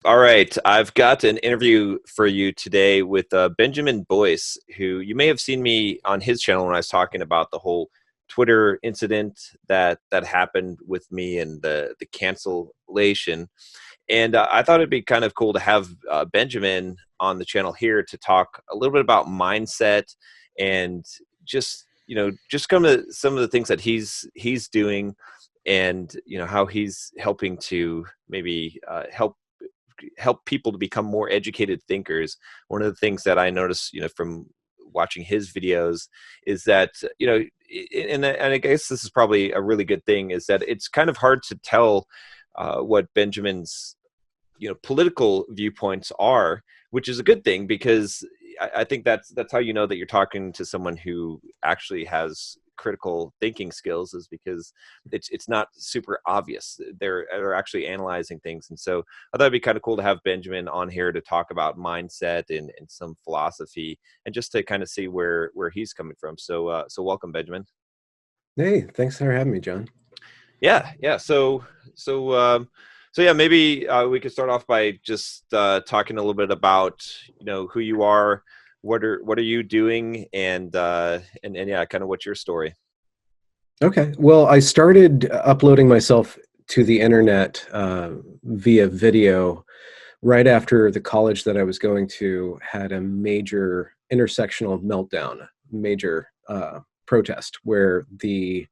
All right, I've got an interview for you today with Benjamin Boyce, who you may have seen me on his channel when I was talking about the whole Twitter incident that happened with me and the cancellation. And I thought it'd be kind of cool to have Benjamin on the channel here to talk a little bit about mindset and just just some of the things that he's doing, and how he's helping to maybe help people to become more educated thinkers. One of the things that I notice, from watching his videos is that, and I guess this is probably a really good thing, is that it's kind of hard to tell what Benjamin's, political viewpoints are, which is a good thing because I think that's how you know that you're talking to someone who actually has critical thinking skills, is because it's not super obvious. They're actually analyzing things. And so I thought it'd be kind of cool to have Benjamin on here to talk about mindset and some philosophy, and just to kind of see where he's coming from. So welcome, Benjamin. Hey, thanks for having me, John. Yeah. So yeah, maybe we could start off by just talking a little bit about who you are, what are you doing, and yeah, kind of what's your story. Okay, well, I started uploading myself to the internet via video right after the college that I was going to had a major intersectional meltdown, major protest, where the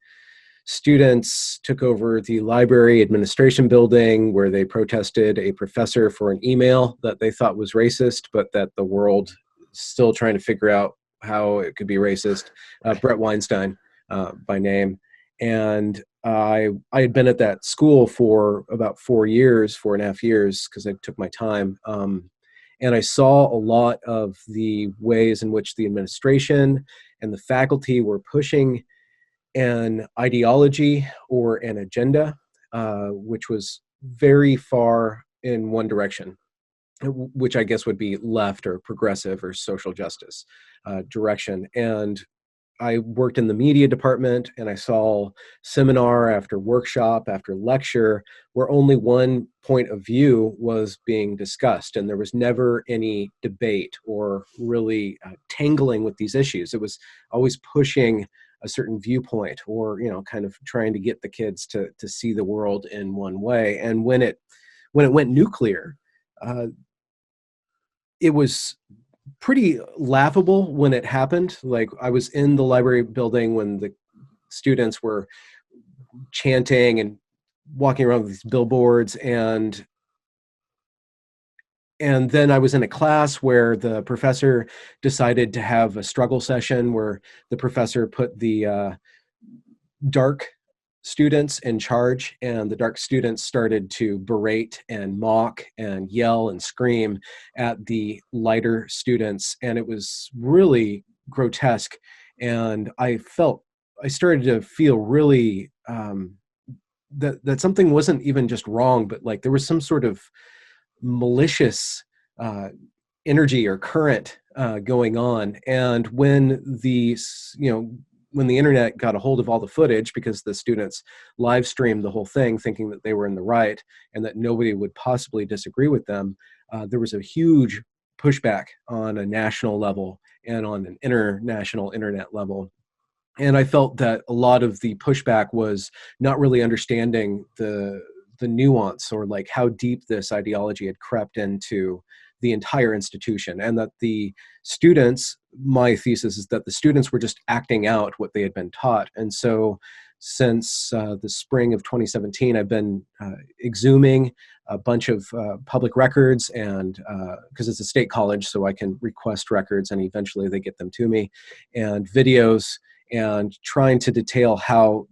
students took over the library administration building, where they protested a professor for an email that they thought was racist, but that the world is still trying to figure out how it could be racist. Brett Weinstein by name. And I had been at that school for about 4 years, 4.5 years, because I took my time. And I saw a lot of the ways in which the administration and the faculty were pushing an ideology or an agenda, which was very far in one direction, which I guess would be left or progressive or social justice direction. And I worked in the media department, and I saw seminar after workshop after lecture where only one point of view was being discussed, and there was never any debate or really tangling with these issues. It was always pushing a certain viewpoint, or kind of trying to get the kids to see the world in one way. And when it went nuclear, uh, it was pretty laughable when it happened. Like, I was in the library building when the students were chanting and walking around with these billboards, and then I was in a class where the professor decided to have a struggle session where the professor put the dark students in charge, and the dark students started to berate and mock and yell and scream at the lighter students, and it was really grotesque. And I started to feel really that something wasn't even just wrong, but like there was some sort of malicious uh, energy or current going on. And when the internet got a hold of all the footage, because the students live streamed the whole thing thinking that they were in the right and that nobody would possibly disagree with them, there was a huge pushback on a national level and on an international internet level. And I felt that a lot of the pushback was not really understanding the nuance, or like how deep this ideology had crept into the entire institution, and that the students, my thesis is that the students were just acting out what they had been taught. And so since the spring of 2017, I've been exhuming a bunch of public records, and because it's a state college, so I can request records and eventually they get them to me, and videos, and trying to detail how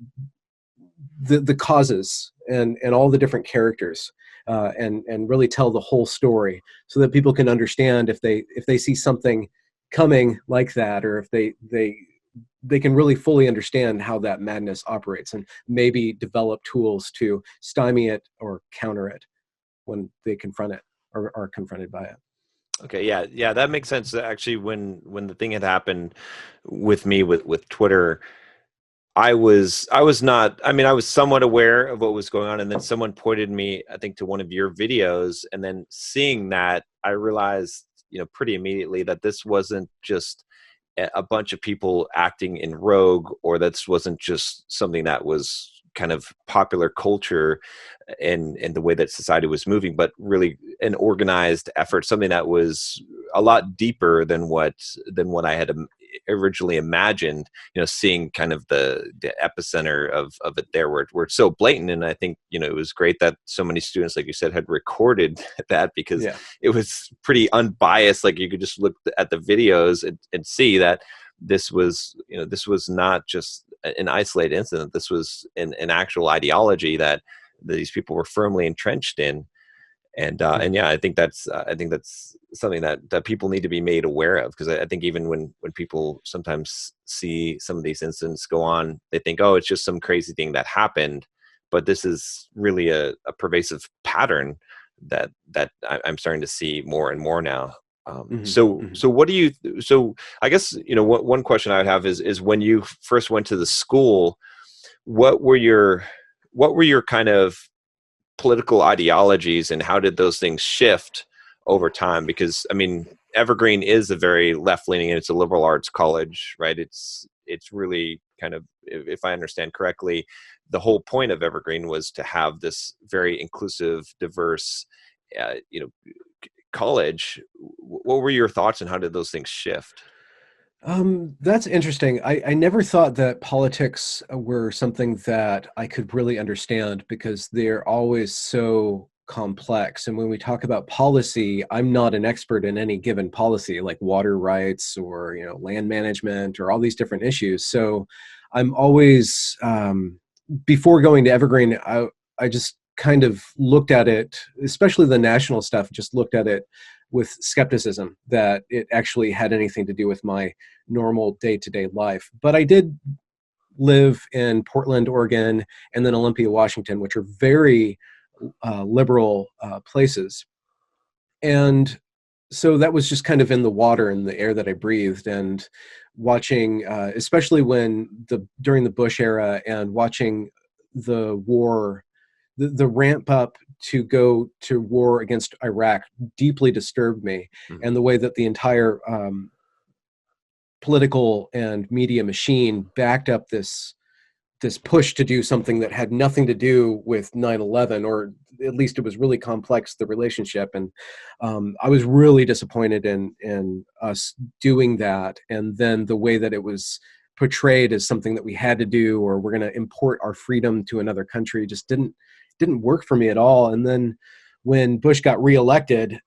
the causes and all the different characters, and really tell the whole story, so that people can understand if they see something coming like that, or if they can really fully understand how that madness operates, and maybe develop tools to stymie it or counter it when they confront it or are confronted by it. Okay, yeah, that makes sense. Actually, when the thing had happened with me with Twitter, I was not, I mean, I was somewhat aware of what was going on, and then someone pointed me, I think, to one of your videos, and then seeing that, I realized, pretty immediately that this wasn't just a bunch of people acting in rogue, or that wasn't just something that was kind of popular culture and the way that society was moving, but really an organized effort, something that was a lot deeper than what I had originally imagined. Seeing kind of the epicenter of it there, where it's so blatant. And I think it was great that so many students, like you said, had recorded that, because Yeah. it was pretty unbiased. Like, you could just look at the videos and see that this was not just an isolated incident. This was an actual ideology that these people were firmly entrenched in. And yeah, I think that's something that people need to be made aware of, because I think even when people sometimes see some of these incidents go on, they think, oh, it's just some crazy thing that happened, but this is really a pervasive pattern that I'm starting to see more and more now. Mhm, So mhm. so what do you so I guess one question I would have is when you first went to the school, what were your kind of political ideologies, and how did those things shift over time? Because, I mean, Evergreen is a very left-leaning, and it's a liberal arts college, right? It's really kind of, if I understand correctly, the whole point of Evergreen was to have this very inclusive, diverse, uh, you know, college. What were your thoughts, and how did those things shift? That's interesting. I never thought that politics were something that I could really understand, because they're always so complex. And when we talk about policy, I'm not an expert in any given policy, like water rights or land management or all these different issues. So I'm always before going to Evergreen, I just kind of looked at it, especially the national stuff, just looked at it with skepticism that it actually had anything to do with my normal day-to-day life. But I did live in Portland, Oregon, and then Olympia, Washington, which are very liberal places. And so that was just kind of in the water and the air that I breathed. And watching, especially during the Bush era, and watching the war, the ramp up to go to war against Iraq deeply disturbed me. Mhm. And the way that the entire political and media machine backed up this push to do something that had nothing to do with 9/11, or at least it was really complex, the relationship. And I was really disappointed in us doing that. And then the way that it was portrayed as something that we had to do, or we're going to import our freedom to another country, just didn't work for me at all. And then when Bush got reelected,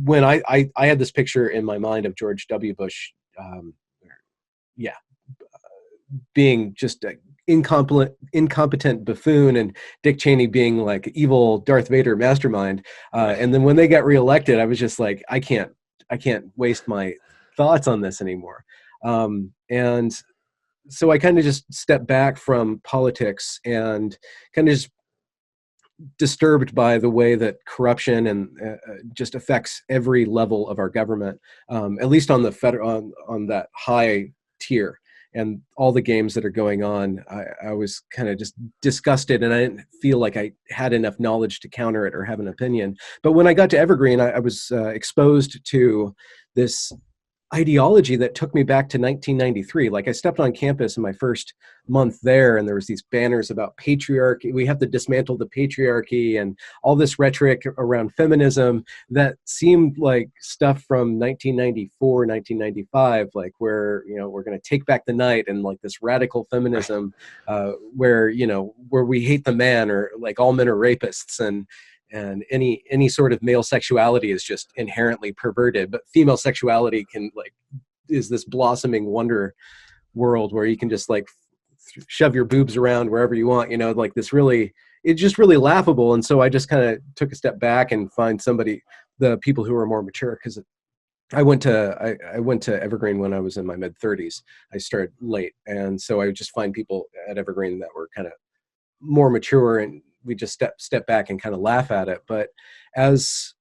when I had this picture in my mind of George W. Bush, um, yeah, being just an incompetent buffoon, and Dick Cheney being like evil Darth Vader mastermind. Right. And then when they got reelected, I was just like, I can't waste my thoughts on this anymore. And so I kind of just stepped back from politics, and kind of just disturbed by the way that corruption and just affects every level of our government, at least on the federal, on that high tier, and all the games that are going on. I was kind of just disgusted, and I didn't feel like I had enough knowledge to counter it or have an opinion. But when I got to Evergreen, I was exposed to this ideology that took me back to 1993. Like, I stepped on campus in my first month there, and there was these banners about patriarchy. We have to dismantle the patriarchy, and all this rhetoric around feminism that seemed like stuff from 1994, 1995, like where, we're going to take back the night, and like this radical Right. feminism, where we hate the man, or like all men are rapists, and any sort of male sexuality is just inherently perverted, but female sexuality is this blossoming wonder world where you can just like shove your boobs around wherever you want, like this really, it's just really laughable. And so I just kind of took a step back and find the people who are more mature, because I went to Evergreen when I was in my mid-30s. I started late, and so I would just find people at Evergreen that were kind of more mature, and we just step back and kind of laugh at it. But as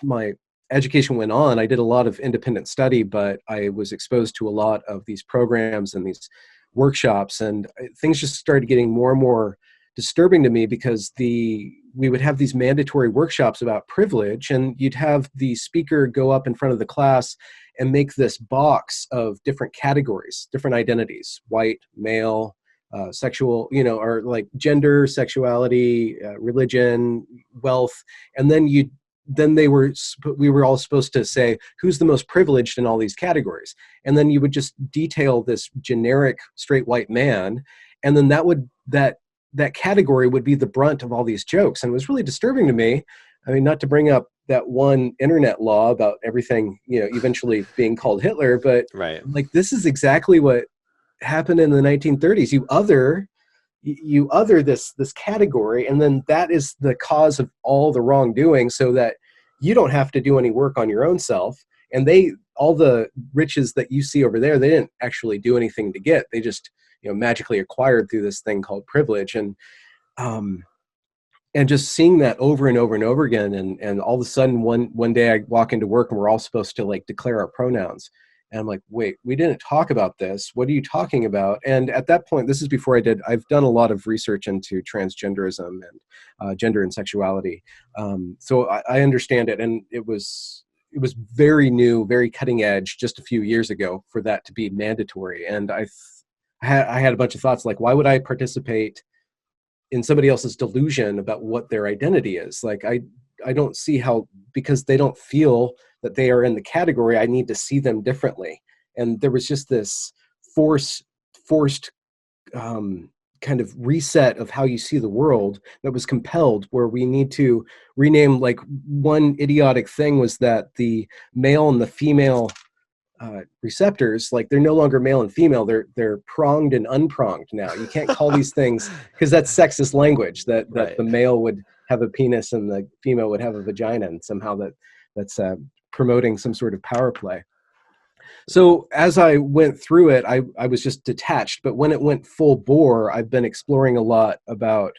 my education went on, I did a lot of independent study, but I was exposed to a lot of these programs and these workshops, and things just started getting more and more disturbing to me, because we would have these mandatory workshops about privilege, and you'd have the speaker go up in front of the class and make this box of different categories, different identities: white, male, sexual, or like gender, sexuality, religion, wealth. And then we were all supposed to say who's the most privileged in all these categories. And then you would just detail this generic straight white man, and then that category would be the brunt of all these jokes. And it was really disturbing to me. I mean, not to bring up that one internet law about everything, eventually being called Hitler, but Right. like, this is exactly what happened in the 1930s. You other this category, and then that is the cause of all the wrongdoing, so that you don't have to do any work on your own self. And all the riches that you see over there, they didn't actually do anything to get. They just magically acquired through this thing called privilege. And just seeing that over and over and over again, and all of a sudden one day I walk into work and we're all supposed to like declare our pronouns, and I'm like, wait, we didn't talk about this. What are you talking about? And at that point, this is before I've done a lot of research into transgenderism and gender and sexuality, so I understand it. And it was very new, very cutting edge just a few years ago for that to be mandatory. And I had a bunch of thoughts, like, why would I participate in somebody else's delusion about what their identity is? Like, I don't see how, because they don't feel that they are in the category, I need to see them differently. And there was just this forced kind of reset of how you see the world that was compelled, where we need to rename. Like, one idiotic thing was that the male and the female receptors, like, they're no longer male and female, they're pronged and unpronged now. You can't call these things, because that's sexist language, that Right. the male would have a penis and the female would have a vagina, and somehow that's promoting some sort of power play. So as I went through it, I was just detached. But when it went full bore, I've been exploring a lot about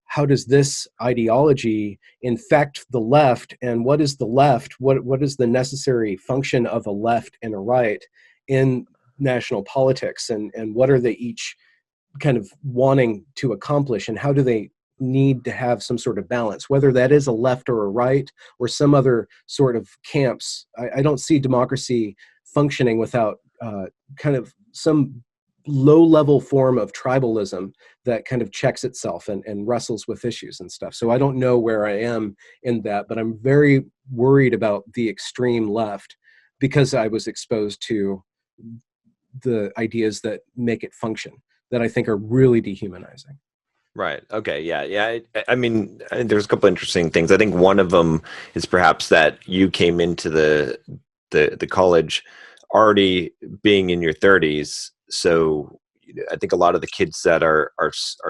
how does this ideology infect the left, and what is the left? What is the necessary function of a left and a right in national politics, and what are they each kind of wanting to accomplish, and how do they need to have some sort of balance, whether that is a left or a right or some other sort of camps. I don't see democracy functioning without kind of some low-level form of tribalism that kind of checks itself and wrestles with issues and stuff. So I don't know where I am in that, but I'm very worried about the extreme left, because I was exposed to the ideas that make it function, that I think are really dehumanizing. Right. Okay. Yeah. Yeah. I mean, there's a couple interesting things. I think one of them is perhaps that you came into the college already being in your 30s. So I think a lot of the kids that are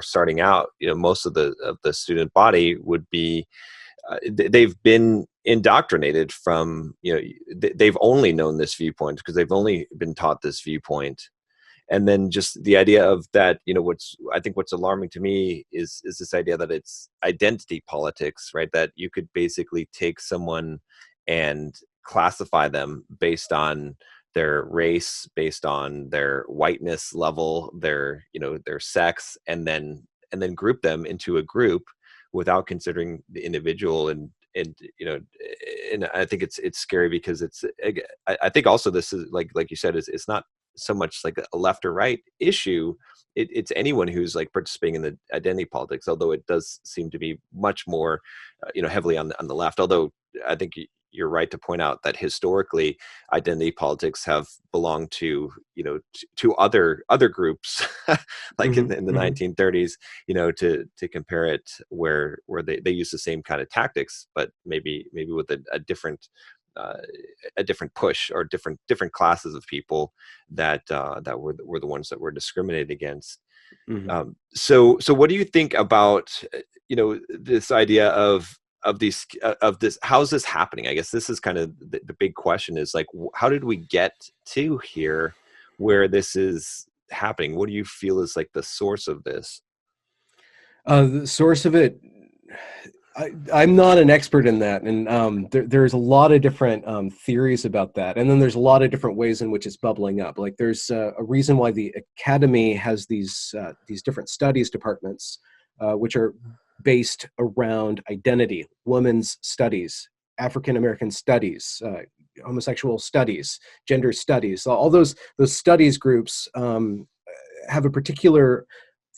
starting out, most of the student body would be they've been indoctrinated from, they've only known this viewpoint because they've only been taught this viewpoint. And then just the idea of that, what's alarming to me is this idea that it's identity politics, right? That you could basically take someone and classify them based on their race, based on their whiteness level, their sex, and then group them into a group without considering the individual. And I think it's scary, because I think also this is like you said, it's not so much like a left or right issue. It's anyone who's like participating in the identity politics, although it does seem to be much more heavily on the left. Although I think you're right to point out that historically identity politics have belonged to to other groups like in the 1930s, to compare it where they use the same kind of tactics, but maybe with a different push, or different classes of people that were the ones that were discriminated against. Mm-hmm. So what do you think about this idea of this? How's this happening? I guess this is kind of the big question, is like, how did we get to here where this is happening? What do you feel is like the source of this? The source of it, I'm not an expert in that, and there's a lot of different theories about that, and then there's a lot of different ways in which it's bubbling up. Like there's a reason why the academy has these different studies departments, which are based around identity, women's studies, African American studies, homosexual studies, gender studies. All those studies groups have a particular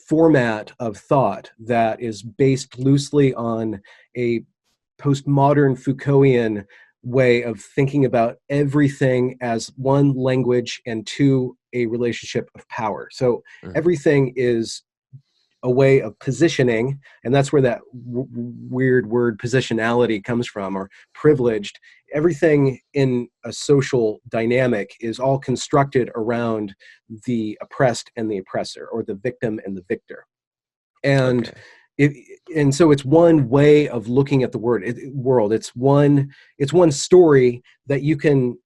format of thought that is based loosely on a postmodern Foucaultian way of thinking about everything as one, language, and two, a relationship of power. So everything is a way of positioning, and that's where that weird word positionality comes from, or privileged. Everything in a social dynamic is all constructed around the oppressed and the oppressor, or the victim and the victor. And and so it's one way of looking at the world. It's one story that you can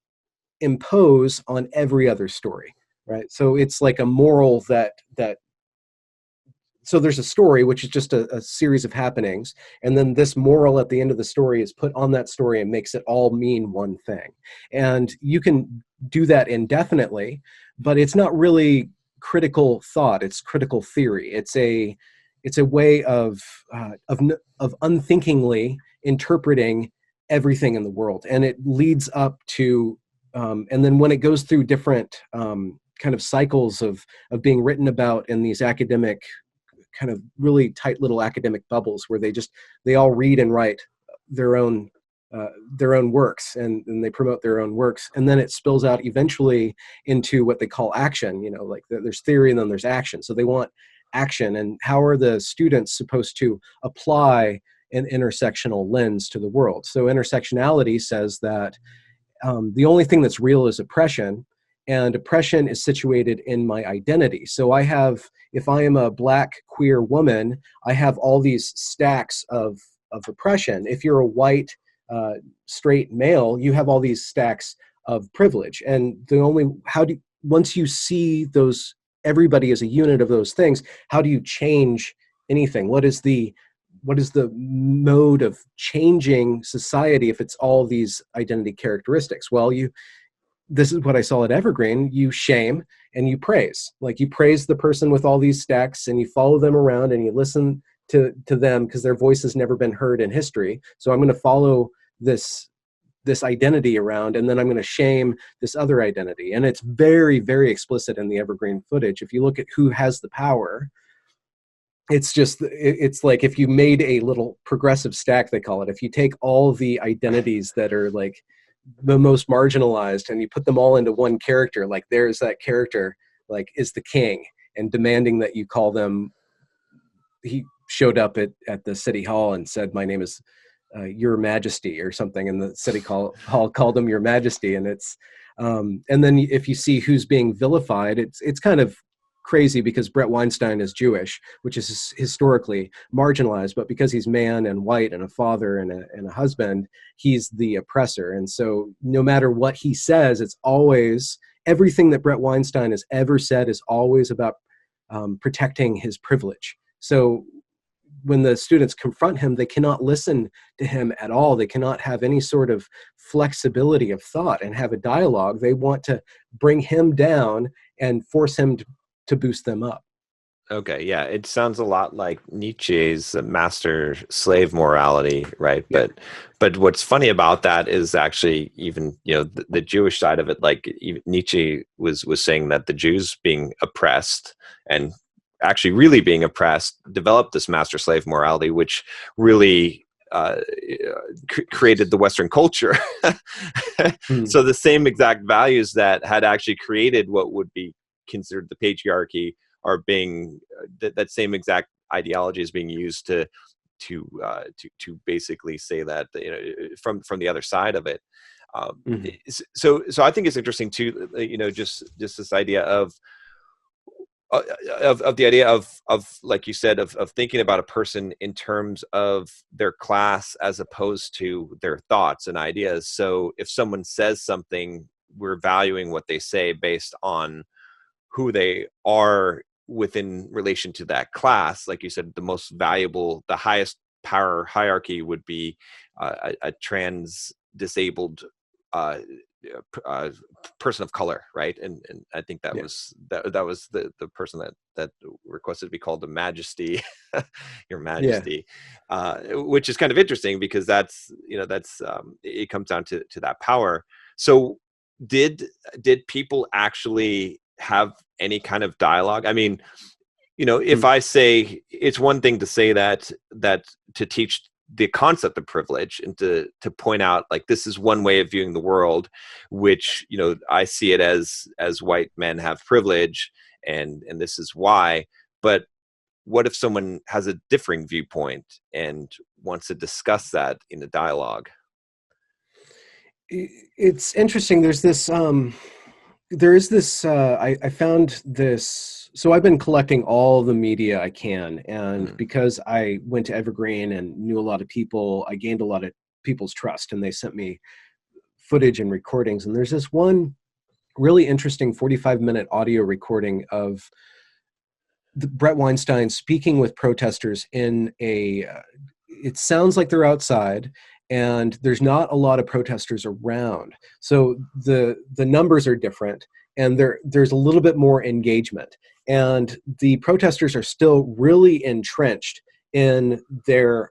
impose on every other story, right? So it's like a moral that so there's a story, which is just a series of happenings, and then this moral at the end of the story is put on that story and makes it all mean one thing. And you can do that indefinitely, but it's not really critical thought, it's critical theory. It's a way of unthinkingly interpreting everything in the world, and it leads up to and then when it goes through different kind of cycles of being written about in these academic, kind of really tight little academic bubbles, where they all read and write their own works, and they promote their own works, and then it spills out eventually into what they call action. Like there's theory and then there's action. So they want action, and how are the students supposed to apply an intersectional lens to the world? So intersectionality says that the only thing that's real is oppression, and oppression is situated in my identity. So if I am a Black queer woman, I have all these stacks of oppression. If you're a white straight male, you have all these stacks of privilege. And once you see those, everybody as a unit of those things, how do you change anything? What is the mode of changing society if it's all these identity characteristics? Well, this is what I saw at Evergreen. You shame and you praise. Like you praise the person with all these stacks, and you follow them around and you listen to them because their voice has never been heard in history. So I'm going to follow this identity around, and then I'm going to shame this other identity. And it's very, very explicit in the Evergreen footage. If you look at who has the power, it's like if you made a little progressive stack, they call it. If you take all the identities that are like the most marginalized and you put them all into one character, like there's that character, like is the king, and demanding that you call them. He showed up at the city hall and said, "My name is Your Majesty," or something, and the city hall called him Your Majesty. And it's and then if you see who's being vilified, it's kind of crazy because Brett Weinstein is Jewish, which is historically marginalized, but because he's man and white and a father and a husband, he's the oppressor. And so no matter what he says, it's always, everything that Brett Weinstein has ever said is always about protecting his privilege. So when the students confront him, they cannot listen to him at all. They cannot have any sort of flexibility of thought and have a dialogue. They want to bring him down and force him to boost them up. Okay, yeah, it sounds a lot like Nietzsche's master-slave morality, right? Yeah. But what's funny about that is actually even the Jewish side of it. Like even Nietzsche was saying that the Jews being oppressed and actually really being oppressed developed this master-slave morality, which really created the Western culture. So the same exact values that had actually created what would be considered the patriarchy are being that same exact ideology is being used to basically say that from the other side of it. So I think it's interesting too. Just this idea of the idea of like you said of thinking about a person in terms of their class as opposed to their thoughts and ideas. So if someone says something, we're valuing what they say based on who they are within relation to that class. Like you said, the most valuable, the highest power hierarchy would be a trans disabled uh, person of color, right? And I think that Yeah. was that was the person that requested to be called the Majesty, Your Yeah. Majesty, which is kind of interesting because that's it comes down to that power. So did people actually have any kind of dialogue? I mean, if Mm. I say, it's one thing to say that to teach the concept of privilege and to point out, like, this is one way of viewing the world, which, I see it as white men have privilege, and this is why. But what if someone has a differing viewpoint and wants to discuss that in a dialogue? It's interesting. There is this, I found this, so I've been collecting all the media I can, and Mm, because I went to Evergreen and knew a lot of people, I gained a lot of people's trust, and they sent me footage and recordings. And there's this one really interesting 45-minute audio recording of Brett Weinstein speaking with protesters in it sounds like they're outside, and there's not a lot of protesters around. So the numbers are different, and there's a little bit more engagement. And the protesters are still really entrenched in their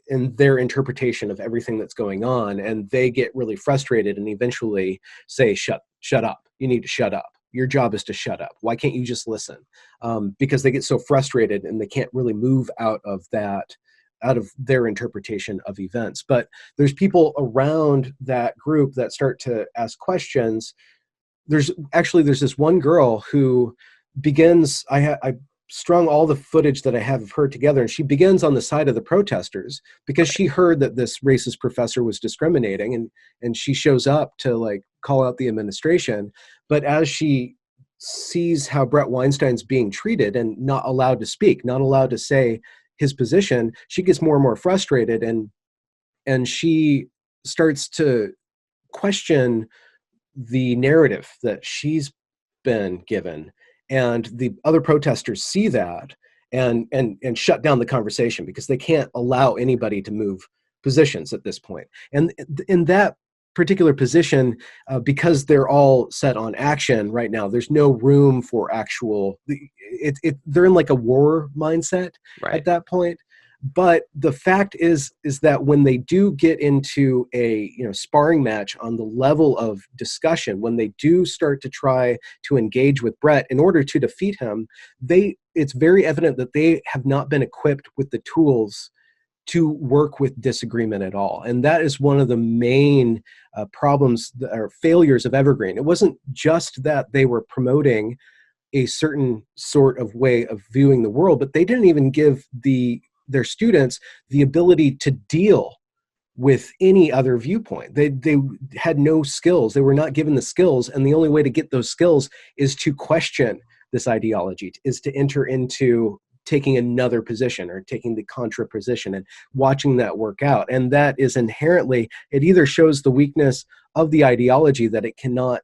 interpretation of everything that's going on, and they get really frustrated and eventually say, shut up, you need to shut up, your job is to shut up, why can't you just listen? Because they get so frustrated and they can't really move out of their interpretation of events. But there's people around that group that start to ask questions. There's this one girl who begins, I strung all the footage that I have of her together, and she begins on the side of the protesters because right. she heard that this racist professor was discriminating, and she shows up to like call out the administration. But as she sees how Brett Weinstein's being treated and not allowed to speak, not allowed to say his position, she gets more and more frustrated, and she starts to question the narrative that she's been given. And the other protesters see that and shut down the conversation because they can't allow anybody to move positions at this point. And in that particular position, because they're all set on action right now, there's no room for actual, they're in like a war mindset Right. at that point. But the fact is that when they do get into a sparring match on the level of discussion, when they do start to try to engage with Brett in order to defeat him, it's very evident that they have not been equipped with the tools to work with disagreement at all. And that is one of the main problems or failures of Evergreen. It wasn't just that they were promoting a certain sort of way of viewing the world, but they didn't even give their students the ability to deal with any other viewpoint. They had no skills. They were not given the skills, and the only way to get those skills is to question this ideology, is to enter into taking another position or taking the contra position and watching that work out. And that is inherently, it either shows the weakness of the ideology that it cannot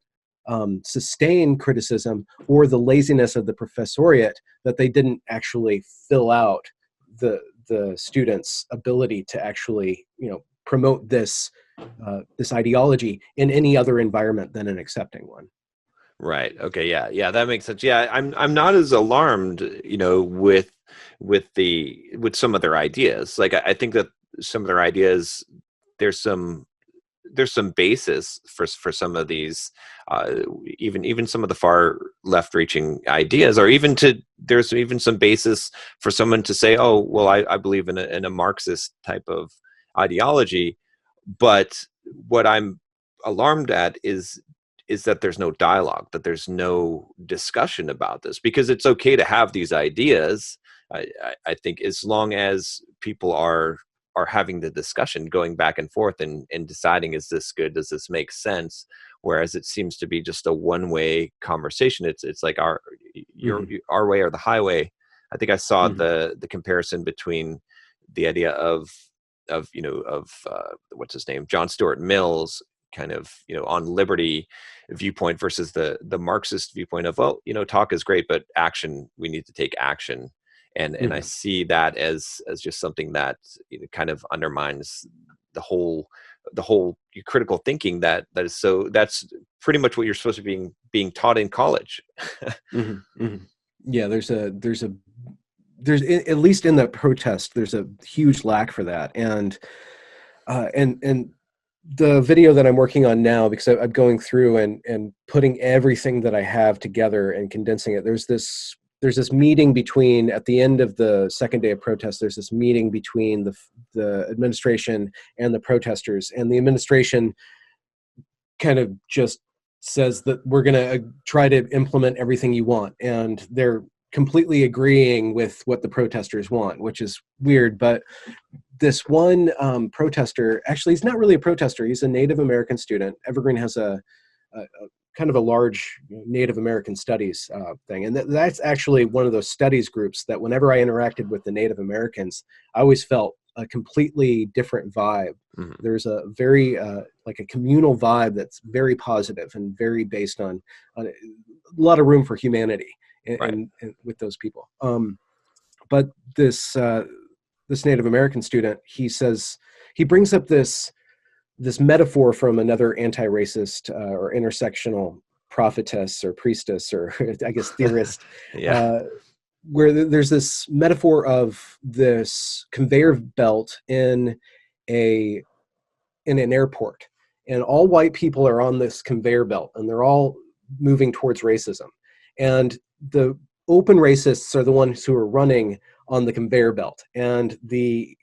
sustain criticism, or the laziness of the professoriate that they didn't actually fill out the students' ability to actually promote this ideology in any other environment than an accepting one. Right. Okay. Yeah. Yeah. That makes sense. Yeah. I'm not as alarmed, with some of their ideas. Like, I think that some of their ideas, there's some basis for some of these, even some of the far left reaching ideas, or there's even some basis for someone to say, oh, well, I believe in a Marxist type of ideology. But what I'm alarmed at is that there's no dialogue, that there's no discussion about this, because it's okay to have these ideas. I think as long as people are having the discussion, going back and forth, and deciding, is this good? Does this make sense? Whereas it seems to be just a one-way conversation. It's like Mm-hmm. our way or the highway. I think I saw Mm-hmm. the comparison between the idea of what's his name, John Stuart Mill's kind of on liberty viewpoint versus the Marxist viewpoint of, well, talk is great, but action, we need to take action. And I see that as just something that, you know, kind of undermines the whole critical thinking that's pretty much what you're supposed to be being taught in college. Yeah, there's at least in the protest, there's a huge lack for that. And the video that I'm working on now, because I'm going through and putting everything that I have together and condensing it. There's this meeting between, at the end of the second day of protest, there's this meeting between the administration and the protesters, and the administration kind of just says that we're going to try to implement everything you want, and they're completely agreeing with what the protesters want, which is weird. But this one protester, actually, he's not really a protester. He's a Native American student. Evergreen has a kind of a large Native American studies thing. And that's actually one of those studies groups that whenever I interacted with the Native Americans, I always felt a completely different vibe. There's a very, like a communal vibe that's very positive and very based on a lot of room for humanity and with those people. But this Native American student, he brings up this metaphor from another anti-racist or intersectional prophetess or priestess, or I guess theorist, where there's this metaphor of this conveyor belt in an airport, and all white people are on this conveyor belt, and they're all moving towards racism. And the open racists are the ones who are running on the conveyor belt, and the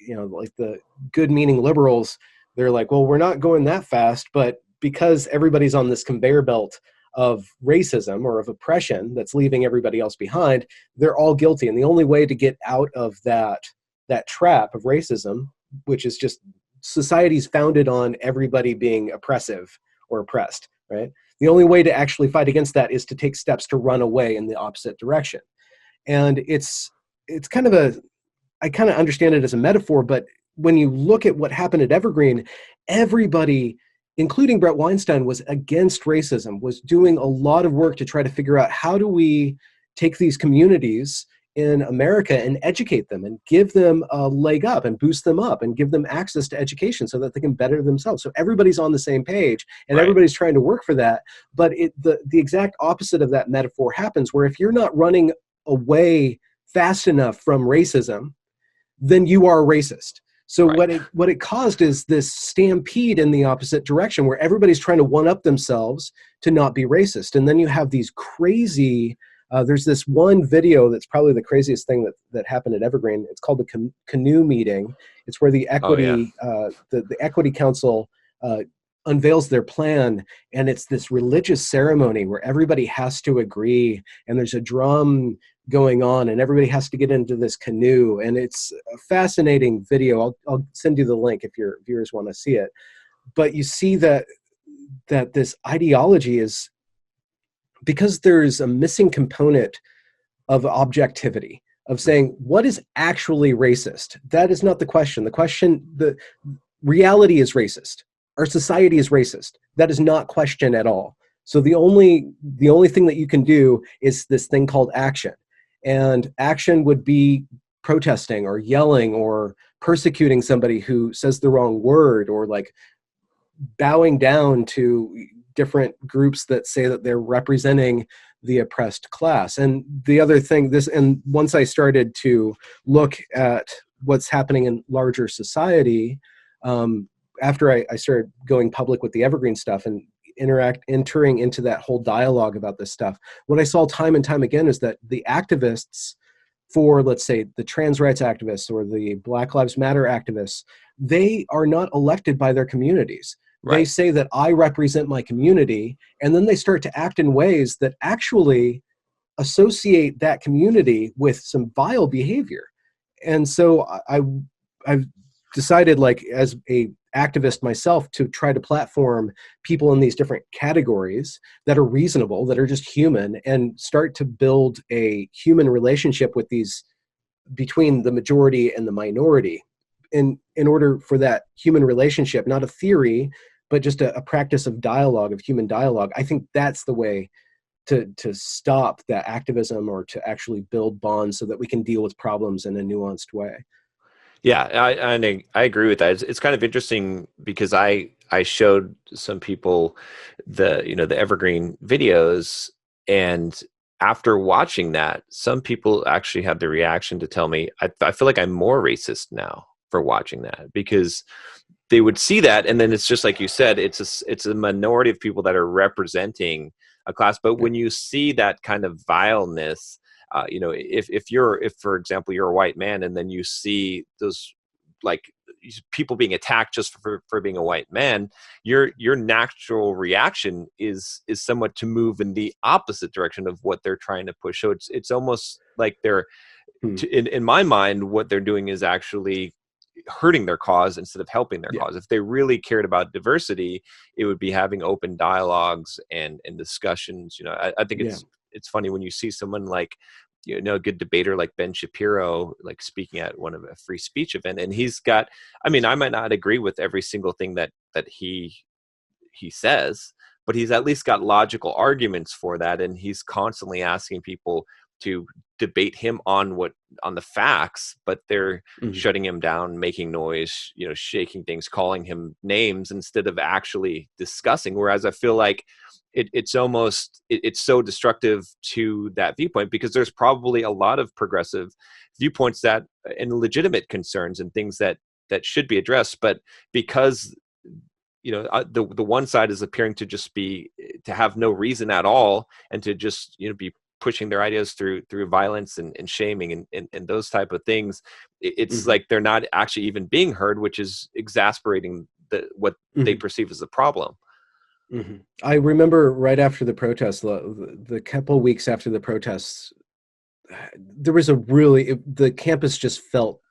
good meaning liberals, they're like, well, we're not going that fast, but because everybody's on this conveyor belt of racism or of oppression that's leaving everybody else behind, they're all guilty. And the only way to get out of that trap of racism, which is just society's founded on everybody being oppressive or oppressed, right? The only way to actually fight against that is to take steps to run away in the opposite direction. And it's kind of I kind of understand it as a metaphor, but when you look at what happened at Evergreen, everybody, including Brett Weinstein, was against racism, was doing a lot of work to try to figure out how do we take these communities in America and educate them and give them a leg up and boost them up and give them access to education so that they can better themselves. So everybody's on the same page and everybody's trying to work for that. But the exact opposite of that metaphor happens, where if you're not running away fast enough from racism, then you are racist. So what it caused is this stampede in the opposite direction, where everybody's trying to one-up themselves to not be racist. And then you have these crazy, there's this one video that's probably the craziest thing that happened at Evergreen. It's called the Canoe Meeting. It's where the Equity, the Equity Council unveils their plan, and it's this religious ceremony where everybody has to agree, and there's a drum going on, and everybody has to get into this canoe, and it's a fascinating video. I'll send you the link if your viewers want to see it. But you see that this ideology is, because there's a missing component of objectivity, of saying what is actually racist. That is not the question. The reality is racist. Our society is racist. That is not question at all. So the only thing that you can do is this thing called action. And action would be protesting or yelling or persecuting somebody who says the wrong word, or like bowing down to different groups that say that they're representing the oppressed class. And the other thing, and once I started to look at what's happening in larger society, after I started going public with the Evergreen stuff and entering into that whole dialogue about this stuff, what I saw time and time again is that the activists for, let's say, the trans rights activists or the Black Lives Matter activists, they are not elected by their communities. They say that I represent my community, and then they start to act in ways that actually associate that community with some vile behavior. And so I've decided, like, as a activist myself, to try to platform people in these different categories that are reasonable, that are just human, and start to build a human relationship with these, between the majority and the minority, in order for that human relationship, not a theory, but just a practice of dialogue, of human dialogue. I think that's the way to stop that activism or to actually build bonds so that we can deal with problems in a nuanced way. Yeah, I agree with that. It's kind of interesting because I showed some people the Evergreen videos, and after watching that, some people actually had the reaction to tell me, I feel like I'm more racist now for watching that, because they would see that, and then it's just like you said, it's a minority of people that are representing a class. But when you see that kind of vileness, if for example you're a white man, and then you see those like people being attacked just for being a white man, your natural reaction is somewhat to move in the opposite direction of what they're trying to push. So it's almost like they're in my mind, what they're doing is actually hurting their cause instead of helping their cause. If they really cared about diversity, it would be having open dialogues and discussions. I think it's funny when you see someone like, a good debater like Ben Shapiro, like speaking at one of a free speech event, and he's got, I mean, I might not agree with every single thing that he says, but he's at least got logical arguments for that, and he's constantly asking people to debate him on the facts, but they're shutting him down, making noise, shaking things, calling him names instead of actually discussing. Whereas I feel like it's so destructive to that viewpoint, because there's probably a lot of progressive viewpoints that and legitimate concerns and things that should be addressed, but because the one side is appearing to just be to have no reason at all, and to just be pushing their ideas through violence and shaming and those type of things. It's like they're not actually even being heard, which is exasperating what they perceive as the problem. I remember right after the protests, the couple weeks after the protests, there was the campus just felt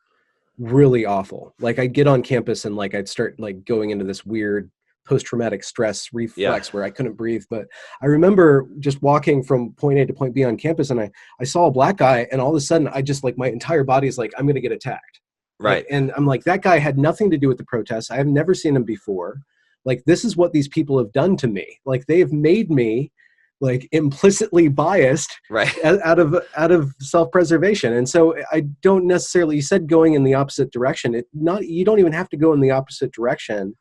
really awful. Like I'd get on campus and like I'd start like going into this weird post-traumatic stress reflex where I couldn't breathe. But I remember just walking from point A to point B on campus, and I saw a black guy, and all of a sudden I just like my entire body is like, I'm going to get attacked. Right. And I'm like, that guy had nothing to do with the protests. I have never seen him before. Like, this is what these people have done to me. Like, they have made me like implicitly biased, right, out of self-preservation. And so I don't necessarily, you said going in the opposite direction. You don't even have to go in the opposite direction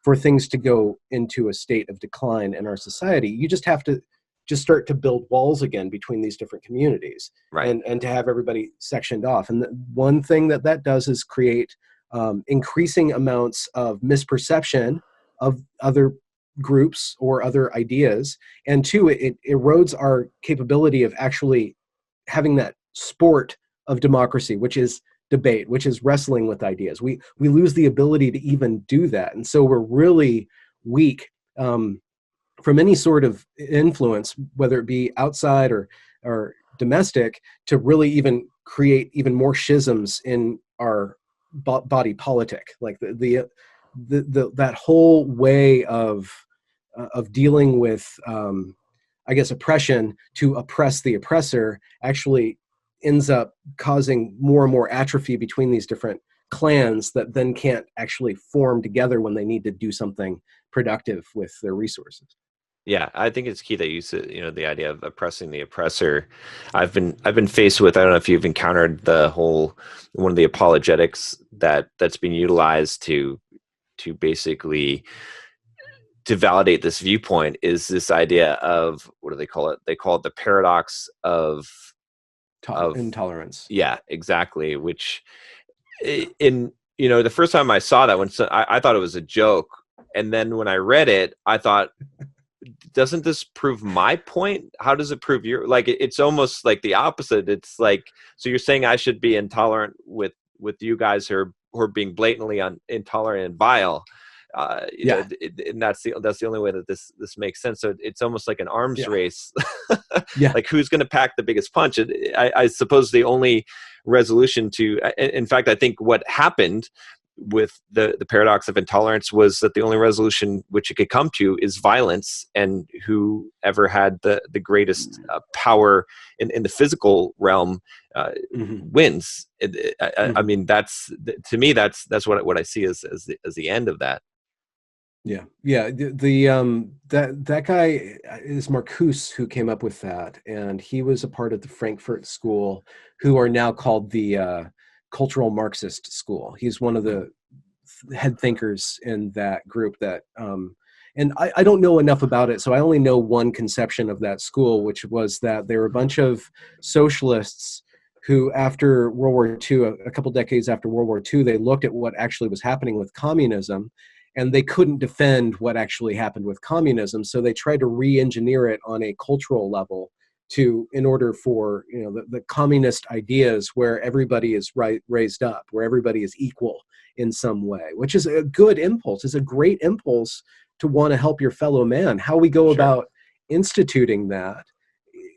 for things to go into a state of decline in our society. You just have to just start to build walls again between these different communities, right, and to have everybody sectioned off. And one thing that does is create increasing amounts of misperception of other groups or other ideas. And two, it erodes our capability of actually having that sport of democracy, which is debate, which is wrestling with ideas. We lose the ability to even do that. And so we're really weak from any sort of influence, whether it be outside or domestic, to really even create even more schisms in our body politic. Like that whole way of dealing with, I guess, oppression to oppress the oppressor actually ends up causing more and more atrophy between these different clans that then can't actually form together when they need to do something productive with their resources. Yeah, I think it's key that you said, the idea of oppressing the oppressor. I've been faced with, I don't know if you've encountered one of the apologetics that's being utilized to basically to validate this viewpoint is this idea of, what do they call it? They call it the paradox of intolerance. Yeah, exactly. Which the first time I saw that one, I thought it was a joke. And then when I read it, I thought, doesn't this prove my point? How does it prove your, like, it's almost like the opposite. It's like, so you're saying I should be intolerant with you guys who are being blatantly intolerant and vile. And that's the only way that this makes sense. So it's almost like an arms race. Like, who's going to pack the biggest punch? I suppose the only resolution to, in fact, I think what happened with the paradox of intolerance was that the only resolution which it could come to is violence, and whoever had the greatest power in the physical realm wins. I mean, that's, to me, that's what I see as the end of that. Yeah. That guy is Marcuse, who came up with that, and he was a part of the Frankfurt School, who are now called the cultural Marxist school. He's one of the head thinkers in that group. And I don't know enough about it, so I only know one conception of that school, which was that there were a bunch of socialists who, after World War II, a couple decades after World War II, they looked at what actually was happening with communism, and they couldn't defend what actually happened with communism, so they tried to re-engineer it on a cultural level in order for the communist ideas where everybody is raised up, where everybody is equal in some way, which is a good impulse. It's a great impulse to want to help your fellow man. How we go Sure. about instituting that,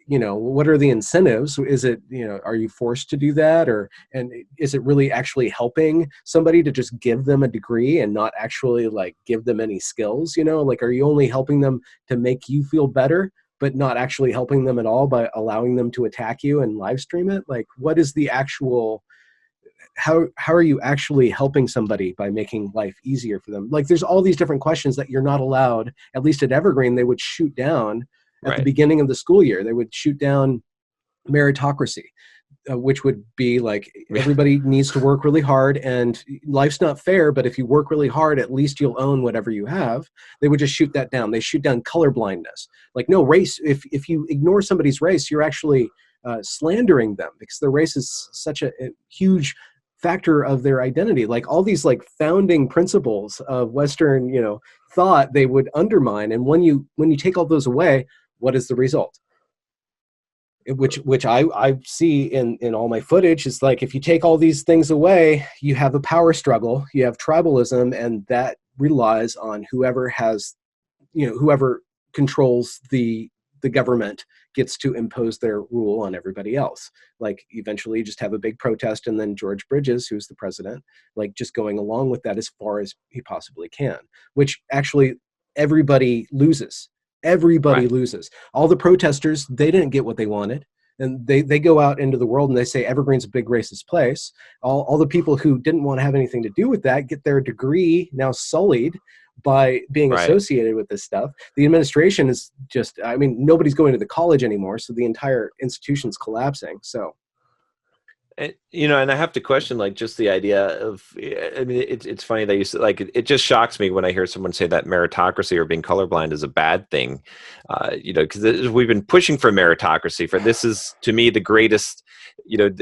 what are the incentives? Is it, are you forced to do that? And is it really actually helping somebody to just give them a degree and not actually like give them any skills? Like, are you only helping them to make you feel better, but not actually helping them at all by allowing them to attack you and live stream it? Like, what is the actual, how are you actually helping somebody by making life easier for them? Like, there's all these different questions that you're not allowed, at least at Evergreen, they would shoot down at the Right. beginning of the school year. They would shoot down meritocracy, which would be like, everybody needs to work really hard and life's not fair, but if you work really hard, at least you'll own whatever you have. They would just shoot that down. They shoot down colorblindness. Like, no, race, if you ignore somebody's race, you're actually slandering them, because their race is such a huge factor of their identity. Like, all these like founding principles of Western thought, they would undermine. And when you take all those away, what is the result? Which I see in all my footage, is like, if you take all these things away, you have a power struggle, you have tribalism, and that relies on whoever controls the government gets to impose their rule on everybody else. Like, eventually you just have a big protest, and then George Bridges, who's the president, like, just going along with that as far as he possibly can, which actually everybody loses. Everybody Right. loses. All the protesters, they didn't get what they wanted. And they go out into the world and they say Evergreen's a big racist place. All the people who didn't want to have anything to do with that get their degree now sullied by being Right. associated with this stuff. The administration is just, I mean, nobody's going to the college anymore, so the entire institution's collapsing. So And, and I have to question, like, just the idea of, I mean, it's funny that you said, like, it just shocks me when I hear someone say that meritocracy or being colorblind is a bad thing, because we've been pushing for meritocracy this is, to me, the greatest,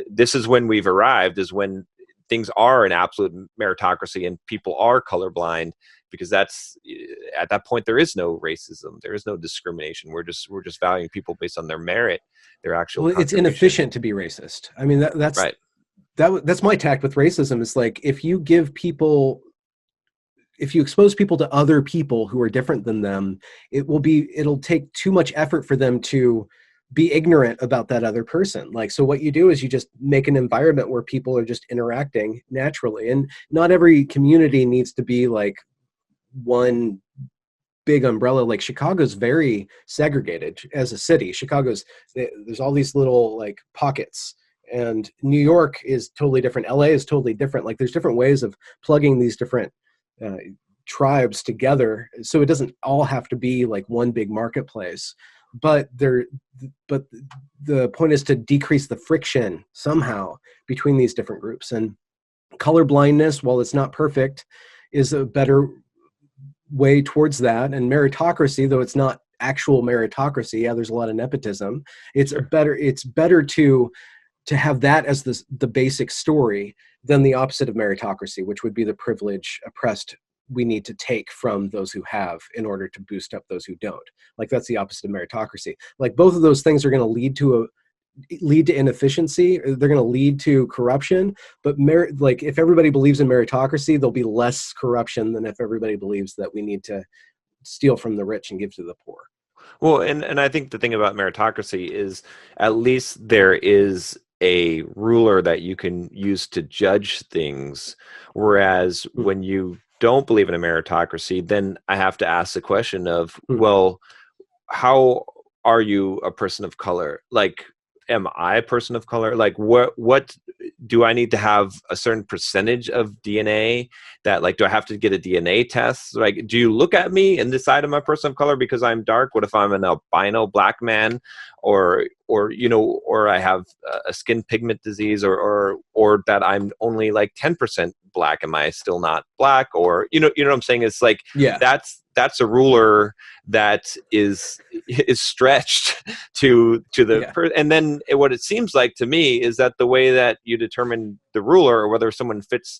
this is when we've arrived, is when things are an absolute meritocracy and people are colorblind, because that's, at that point, there is no racism, there is no discrimination. We're just valuing people based on their merit, their actual well, it's contribution. inefficient to be racist. I mean, Right. that's my tact with racism. Is like, if you expose people to other people who are different than them, it'll take too much effort for them to be ignorant about that other person. Like, so what you do is you just make an environment where people are just interacting naturally. And not every community needs to be like one big umbrella. Like, Chicago's very segregated as a city. There's all these little like pockets, and New York is totally different. LA is totally different. Like, there's different ways of plugging these different uh, tribes together, so it doesn't all have to be like one big marketplace. But the point is to decrease the friction somehow between these different groups. And color blindness, while it's not perfect, is a better way towards that. And meritocracy, though it's not actual meritocracy, yeah, there's a lot of nepotism. It's Sure. better to have that as the basic story than the opposite of meritocracy, which would be the privilege oppressed we need to take from those who have in order to boost up those who don't. Like, that's the opposite of meritocracy. Like, both of those things are going to lead to inefficiency. They're going to lead to corruption. But like, if everybody believes in meritocracy, there'll be less corruption than if everybody believes that we need to steal from the rich and give to the poor. Well, and I think the thing about meritocracy is, at least there is a ruler that you can use to judge things. Whereas Hmm. when you don't believe in a meritocracy, then I have to ask the question of, Hmm. well, how are you a person of color? Like, am I a person of color? Like, what do I need to have a certain percentage of DNA that, like, do I have to get a DNA test? Like, do you look at me and decide I'm a person of color because I'm dark? What if I'm an albino black man, or you know, or I have a skin pigment disease, or that I'm only like 10% black? Am I still not black? Or you know what I'm saying? It's like, Yeah. that's a ruler that is stretched to the and then what it seems like to me is that the way that you determine the ruler, or whether someone fits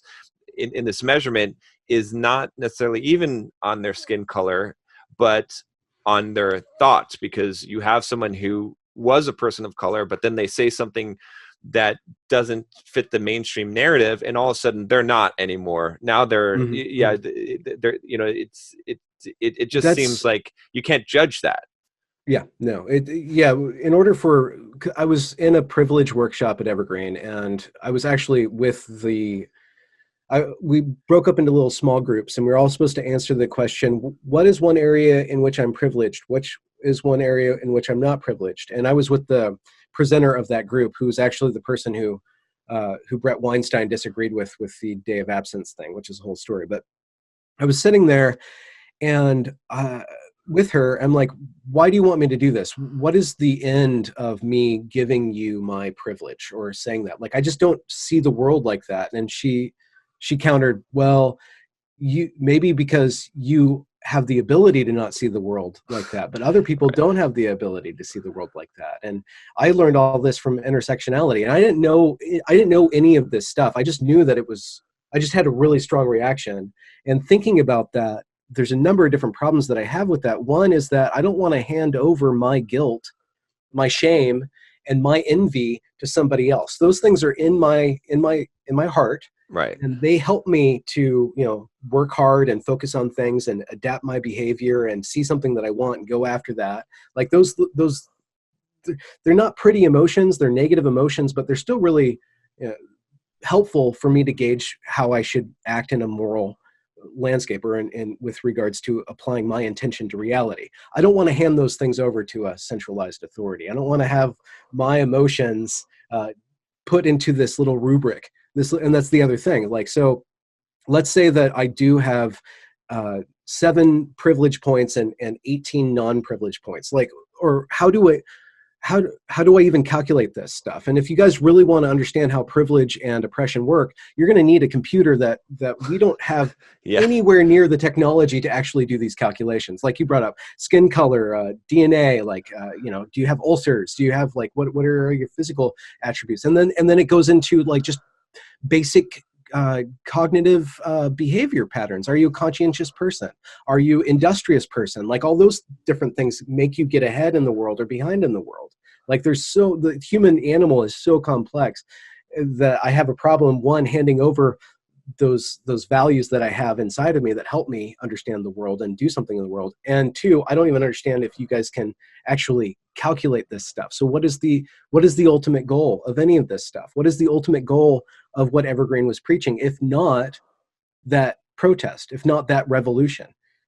in this measurement, is not necessarily even on their skin color, but on their thoughts, because you have someone who was a person of color, but then they say something that doesn't fit the mainstream narrative, and all of a sudden they're not anymore. Now they're they're, you know, it just seems like you can't judge that. Yeah, no, in order for, I was in a privilege workshop at Evergreen, and I was actually with we broke up into little small groups, and we were all supposed to answer the question, what is one area in which I'm privileged? Which is one area in which I'm not privileged? And I was with the presenter of that group, who was actually the person who Brett Weinstein disagreed with the day of absence thing, which is a whole story. But I was sitting there, and with her, I'm like, why do you want me to do this? What is the end of me giving you my privilege or saying that? Like, I just don't see the world like that. And she countered, well, you maybe because you have the ability to not see the world like that, but other people don't have the ability to see the world like that. And I learned all this from intersectionality, and I didn't know any of this stuff. I just knew that I just had a really strong reaction. And thinking about that, there's a number of different problems that I have with that. One is that I don't want to hand over my guilt, my shame, and my envy to somebody else. Those things are in my heart. Right. And they help me to, work hard and focus on things and adapt my behavior and see something that I want and go after that. Like those, they're not pretty emotions, they're negative emotions, but they're still really helpful for me to gauge how I should act in a moral landscape, or in with regards to applying my intention to reality. I don't want to hand those things over to a centralized authority. I don't want to have my emotions put into this little rubric. And that's the other thing. Like, so let's say that I do have 7 privilege points and 18 non-privilege points. Like, or how do I even calculate this stuff? And if you guys really want to understand how privilege and oppression work, you're going to need a computer that we don't have anywhere near the technology to actually do these calculations. Like you brought up skin color, DNA, like, do you have ulcers? Do you have like, what are your physical attributes? And then it goes into like just basic cognitive behavior patterns. Are you a conscientious person? Are you industrious person? Like all those different things make you get ahead in the world or behind in the world. Like the human animal is so complex that I have a problem, one, handing over those values that I have inside of me that help me understand the world and do something in the world. And 2, I don't even understand if you guys can actually calculate this stuff. So what is the ultimate goal of any of this stuff? What is the ultimate goal of what Evergreen was preaching, if not that protest, if not that revolution?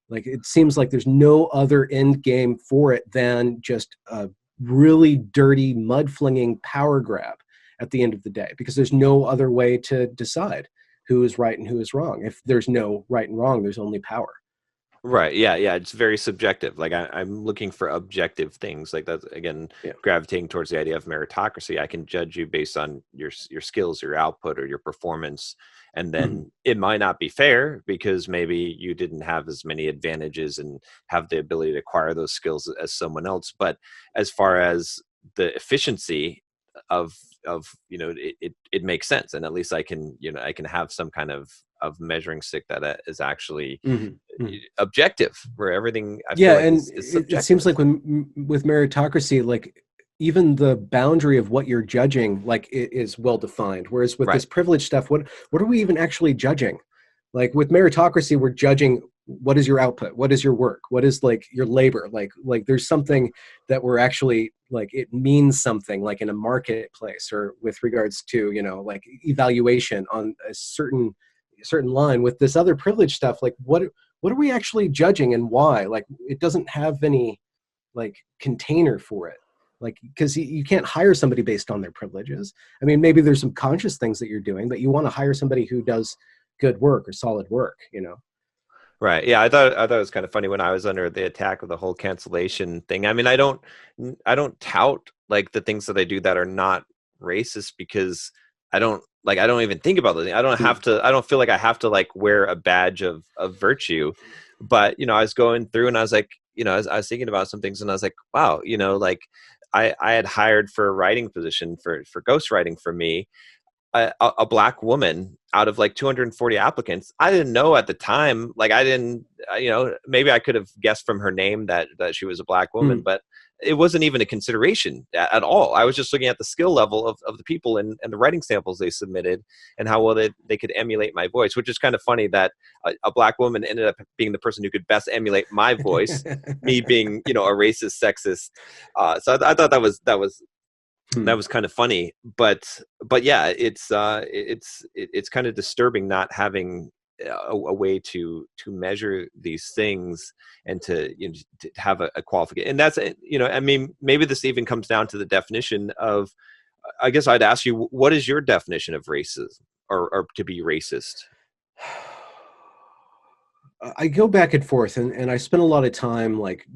Like, it seems like there's no other end game for it than just a really dirty, mud-flinging power grab at the end of the day, because there's no other way to decide who is right and who is wrong. If there's no right and wrong, there's only power. Right. Yeah. It's very subjective. Like I'm looking for objective things. Like that's, again, gravitating towards the idea of meritocracy. I can judge you based on your skills, your output, or your performance. And then it might not be fair because maybe you didn't have as many advantages and have the ability to acquire those skills as someone else. But as far as the efficiency of it makes sense, and at least I can have some kind of measuring stick that is actually objective, where everything I feel like is subjective. It seems like with meritocracy, like even the boundary of what you're judging, like, it is well defined, whereas with this privilege stuff, what are we even actually judging? Like with meritocracy, we're judging what is your output, what is your work, what is like your labor, like there's something that we're actually, like, it means something, like in a marketplace, or with regards to like evaluation on a certain line. With this other privilege stuff, like what are we actually judging and why? Like, it doesn't have any like container for it. Like, because you can't hire somebody based on their privileges. I mean, maybe there's some conscious things that you're doing, but you want to hire somebody who does good work or solid work, you know? Right. Yeah, I thought it was kind of funny when I was under the attack of the whole cancellation thing. I mean, I don't tout like the things that I do that are not racist, because I don't even think about those things. I don't feel like I have to like wear a badge of virtue. But, I was going through and I was like, I was thinking about some things and I was like, wow, like I had hired for a writing position for ghostwriting for me, a black woman out of like 240 applicants. I didn't know at the time, like I didn't, maybe I could have guessed from her name that she was a black woman, but it wasn't even a consideration at all. I was just looking at the skill level of the people and the writing samples they submitted and how well they could emulate my voice, which is kind of funny that a black woman ended up being the person who could best emulate my voice, me being, a racist, sexist. So I thought that was kind of funny, but yeah, it's kind of disturbing not having a way to measure these things and to have a qualification. And that's, I mean, maybe this even comes down to the definition of, I guess I'd ask you, what is your definition of racism or to be racist? I go back and forth, and I spend a lot of time like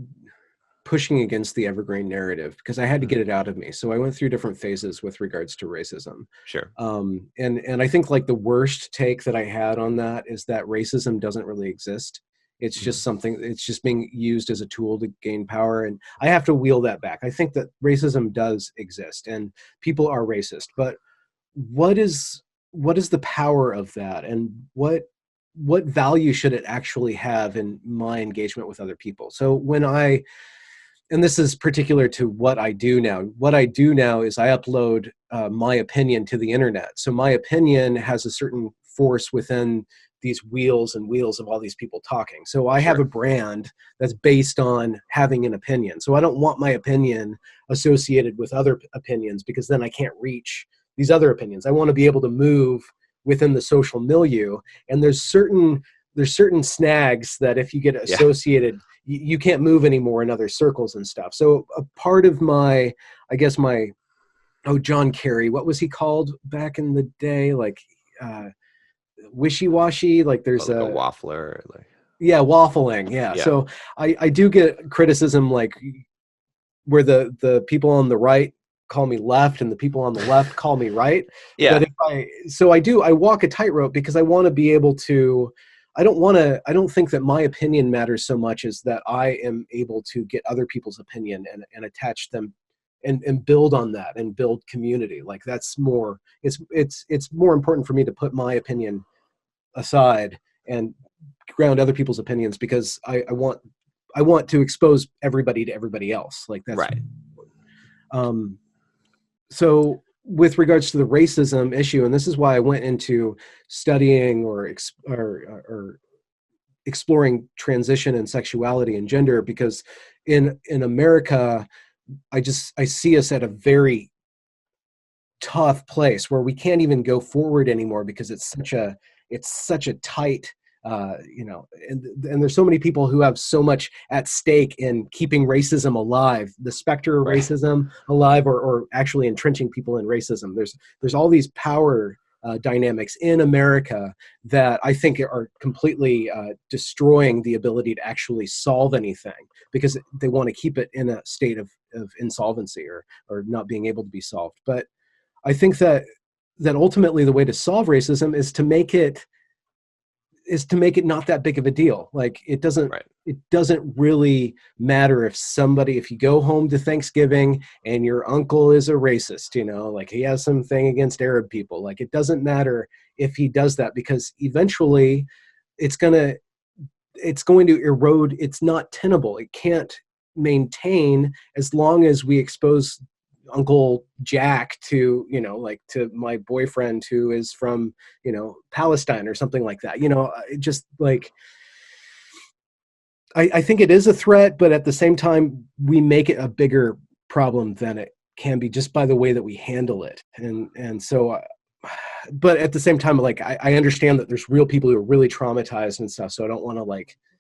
pushing against the evergreen narrative because I had to get it out of me. So I went through different phases with regards to racism. Sure. And I think like the worst take that I had on that is that racism doesn't really exist. It's just something, it's just being used as a tool to gain power. And I have to wheel that back. I think that racism does exist and people are racist, but what is the power of that? And what value should it actually have in my engagement with other people? So and this is particular to what I do now. What I do now is I upload my opinion to the internet. So my opinion has a certain force within these wheels and wheels of all these people talking. So I have a brand that's based on having an opinion. So I don't want my opinion associated with other opinions because then I can't reach these other opinions. I want to be able to move within the social milieu. And there's certain snags that if you get associated, you can't move anymore in other circles and stuff. So a part of John Kerry, what was he called back in the day? Like wishy-washy, like there's like a waffler. Waffling. Yeah. So I do get criticism like where the people on the right call me left and the people on the left call me right. Yeah. But I walk a tightrope because I want to be able to, I don't think that my opinion matters so much as that I am able to get other people's opinion and attach them and build on that and build community. Like that's more, it's more important for me to put my opinion aside and ground other people's opinions because I want to expose everybody to everybody else. Like that's right. So with regards to the racism issue, and this is why I went into studying or exploring transition and sexuality and gender, because in America, I see us at a very tough place where we can't even go forward anymore because it's such a tight, and there's so many people who have so much at stake in keeping racism alive, the specter of racism alive, or actually entrenching people in racism. There's all these power dynamics in America that I think are completely destroying the ability to actually solve anything because they want to keep it in a state of insolvency or not being able to be solved. But I think that ultimately the way to solve racism is to make it not that big of a deal. Like it doesn't really matter if you go home to Thanksgiving and your uncle is a racist, like he has something against Arab people. Like it doesn't matter if he does that because eventually it's going to erode. It's not tenable. It can't maintain as long as we expose Uncle Jack to, to my boyfriend who is from, Palestine or something like that. Just like, I think it is a threat, but at the same time, we make it a bigger problem than it can be just by the way that we handle it. And so, but at the same time, like, I understand that there's real people who are really traumatized and stuff. So I don't want to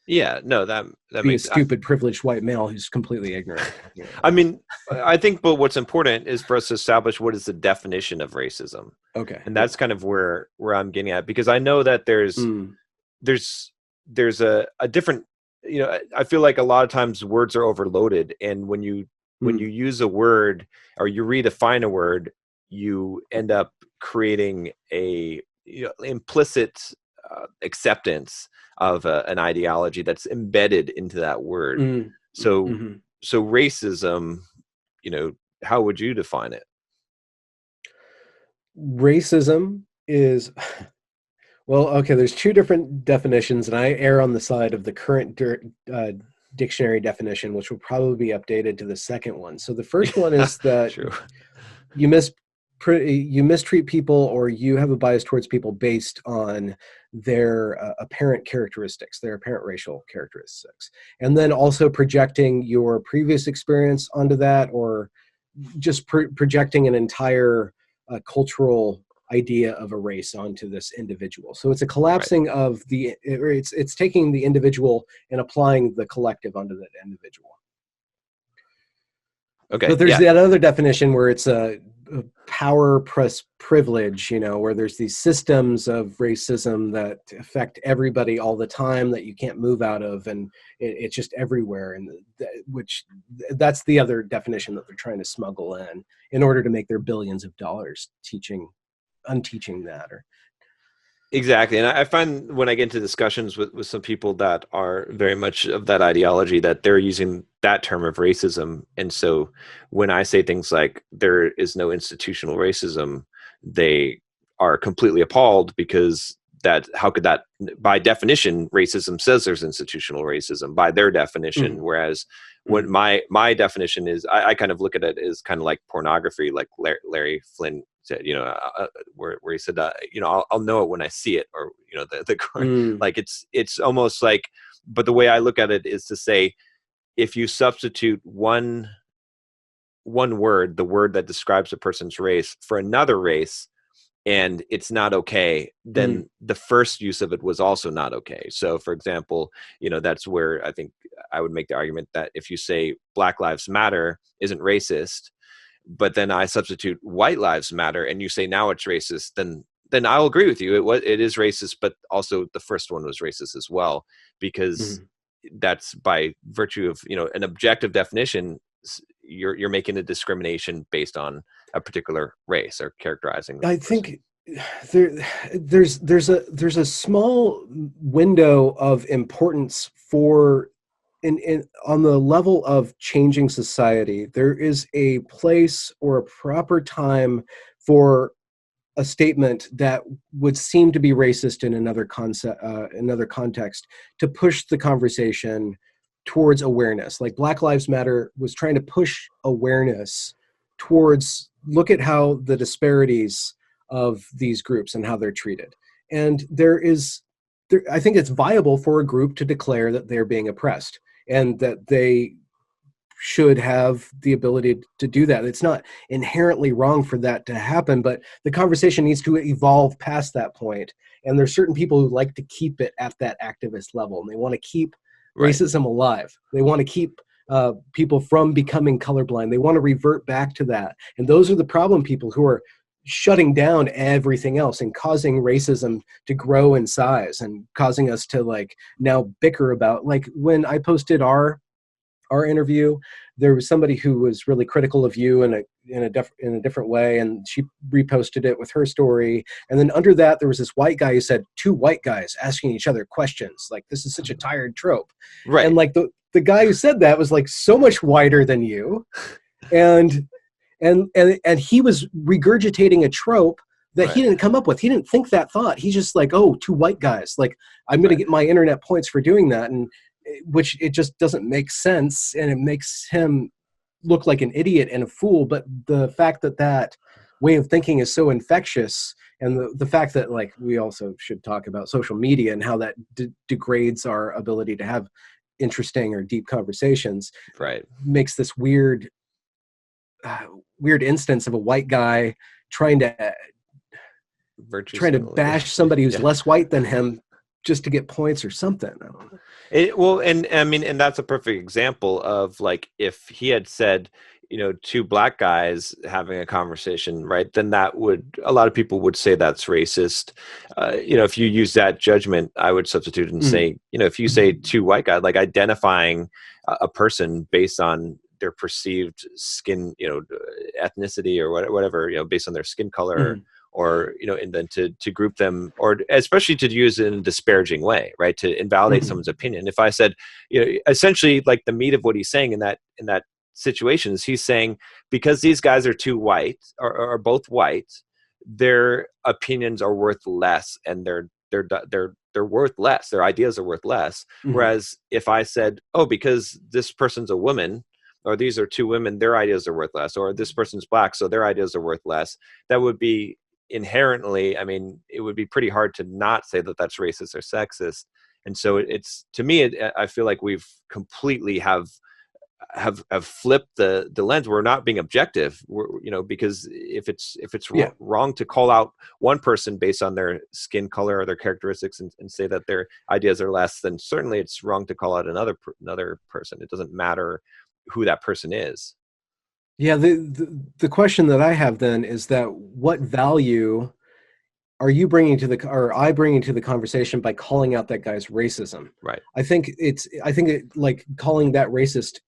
Yeah, no, that Be a makes. stupid, privileged white male who's completely ignorant. You know. I mean, I think, but what's important is for us to establish what is the definition of racism, Okay. and Yeah. that's kind of where I'm getting at, because I know that there's a different, you know, I feel like a lot of times words are overloaded, and when you use a word or you redefine a word, you end up creating a, you know, implicit acceptance of an ideology that's embedded into that word. Mm. So Mm-hmm. so racism, you know, how would you define it? Racism is, well, okay, there's two different definitions, and I err on the side of the current dictionary definition, which will probably be updated to the second one. So the first one is that True. you you mistreat people, or you have a bias towards people based on their apparent characteristics, their apparent racial characteristics, and then also projecting your previous experience onto that, or just projecting an entire cultural idea of a race onto this individual. So it's a Right. collapsing of it's taking the individual and applying the collective onto that individual. Okay. But there's Yeah. that other definition where it's a power plus privilege, you know, where there's these systems of racism that affect everybody all the time that you can't move out of, and it's just everywhere. And that's the other definition that they're trying to smuggle in order to make their billions of dollars unteaching that. Or Exactly. And I find when I get into discussions with some people that are very much of that ideology, that they're using that term of racism. And so when I say things like there is no institutional racism, they are completely appalled, because that, how could that, by definition, racism says there's institutional racism by their definition. mm, Whereas when mm, my definition is, I kind of look at it as kind of like pornography, like Larry Flynn said, you know, where he said, you know, I'll know it when I see it, or, you know, mm, like it's almost like, but the way I look at it is to say, if you substitute one word, the word that describes a person's race, for another race, and it's not okay, mm. then the first use of it was also not okay. So for example, you know, that's where I think I would make the argument that if you say Black Lives Matter isn't racist, but then I substitute white lives matter and you say now it's racist, then I'll agree with you. It is racist, but also the first one was racist as well, because Mm. that's by virtue of, you know, an objective definition. You're making a discrimination based on a particular race or characterizing the I person. think there there's a small window of importance for in on the level of changing society. There is a place or a proper time for a statement that would seem to be racist in another context, to push the conversation towards awareness. Like Black Lives Matter was trying to push awareness towards, look at how the disparities of these groups and how they're treated. And I think it's viable for a group to declare that they're being oppressed and that they should have the ability to do that. It's not inherently wrong for that to happen, but the conversation needs to evolve past that point. And there's certain people who like to keep it at that activist level, and they want to keep Right. racism alive. They want to keep people from becoming colorblind. They want to revert back to that. And those are the problem people who are shutting down everything else and causing racism to grow in size and causing us to like now bicker about, like when I posted our interview, there was somebody who was really critical of you in a different way, and she reposted it with her story. And then under that, there was this white guy who said, two white guys asking each other questions, like this is such a tired trope. And Right. like the guy who said that was like so much whiter than you, and and he was regurgitating a trope that he Right. didn't come up with. He didn't think that thought. He's just like, oh, two white guys. Like, I'm going to Right. get my internet points for doing that. And which it just doesn't make sense. And it makes him look like an idiot and a fool. But the fact that that way of thinking is so infectious, and the fact that, like, we also should talk about social media and how that degrades our ability to have interesting or deep conversations, Right. makes this weird instance of a white guy trying to Virtue trying to signaling. bash somebody who's Yeah. less white than him just to get points or something. I don't know. Well, and I mean, and that's a perfect example of like if he had said, two black guys having a conversation, right? Then a lot of people would say that's racist. If you use that judgment, I would substitute and say, if you say two white guys, like identifying a person based on their perceived skin, ethnicity or whatever, based on their skin color. Or and then to group them, or especially to use it in a disparaging way, right? To invalidate someone's opinion. If I said, essentially, like the meat of what he's saying in that situation is he's saying because these guys are too white or are both white, their opinions are worth less, and they're worth less. Their ideas are worth less. Whereas if I said, oh, because this person's a woman, or these are two women, their ideas are worth less, or this person's black, so their ideas are worth less, that would be inherently, I mean, it would be pretty hard to not say that that's racist or sexist. And so it's, to me, I feel like we've completely have flipped the lens. We're not being objective, because if it's wrong to call out one person based on their skin color or their characteristics and say that their ideas are less, then certainly it's wrong to call out another person. It doesn't matter who that person is. Yeah, the question that I have then is that what value are you bringing to or I bringing to the conversation by calling out that guy's racism? Right. I think like calling that racist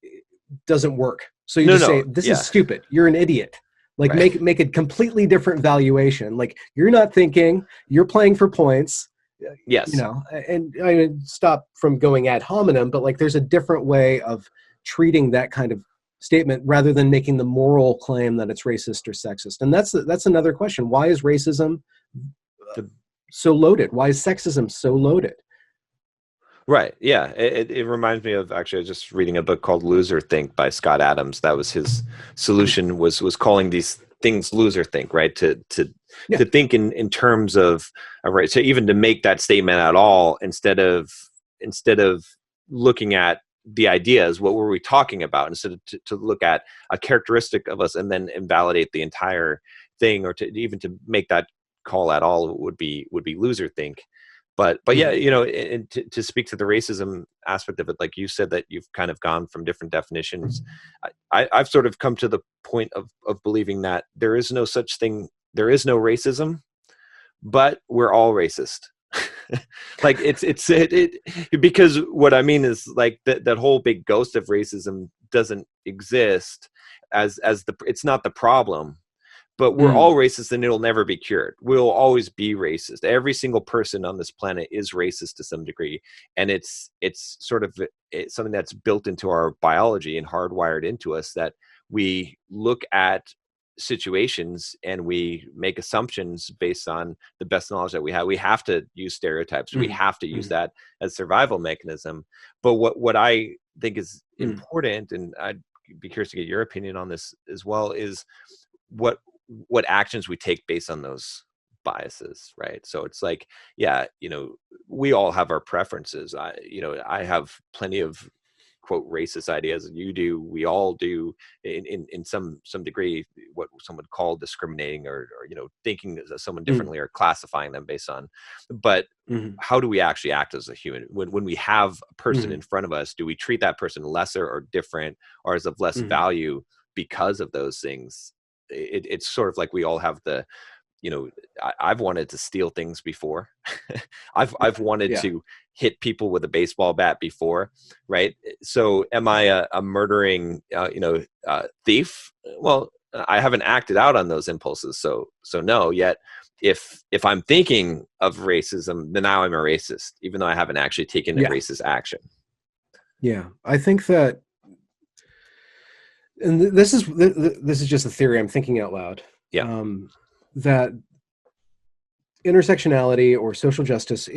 doesn't work. So you say, this is stupid. You're an idiot. Like make a completely different valuation. Like you're not thinking, you're playing for points. Yes. And I stop from going ad hominem, but like there's a different way of treating that kind of statement rather than making the moral claim that it's racist or sexist. And that's another question. Why is racism so loaded? Why is sexism so loaded? Right. Yeah. It reminds me of, actually, I was just reading a book called Loser Think by Scott Adams. That was his solution, was calling these things loser think, right? To think in terms of, right. So even to make that statement at all, instead of looking at the ideas, what were we talking about, instead of to look at a characteristic of us and then invalidate the entire thing, or to make that call at all would be loser think. But yeah, and to speak to the racism aspect of it, like you said, that you've kind of gone from different definitions. I've sort of come to the point of believing that there is no such thing, there is no racism, but we're all racist. Like because what I mean is like that whole big ghost of racism doesn't exist as it's not the problem, but we're all racist, and it'll never be cured. We'll always be racist. Every single person on this planet is racist to some degree, and it's sort of something that's built into our biology and hardwired into us, that we look at situations and we make assumptions based on the best knowledge that we have. We have to use stereotypes. We have to use that as survival mechanism. But what I think is important, and I'd be curious to get your opinion on this as well, is what actions we take based on those biases, right? So it's like, we all have our preferences. I have plenty of quote racist ideas, and you do, we all do, in some degree, what some would call discriminating, or thinking someone differently, or classifying them based on. But how do we actually act as a human when we have a person in front of us? Do we treat that person lesser or different, or as of less value because of those things? It's sort of like we all have the, I've wanted to steal things before. I've wanted to hit people with a baseball bat before, right? So am I a murdering, thief? Well, I haven't acted out on those impulses, so no. Yet, if I'm thinking of racism, then now I'm a racist, even though I haven't actually taken a racist action. Yeah, I think that, and this is just a theory, I'm thinking out loud. Yeah. That intersectionality or social justice,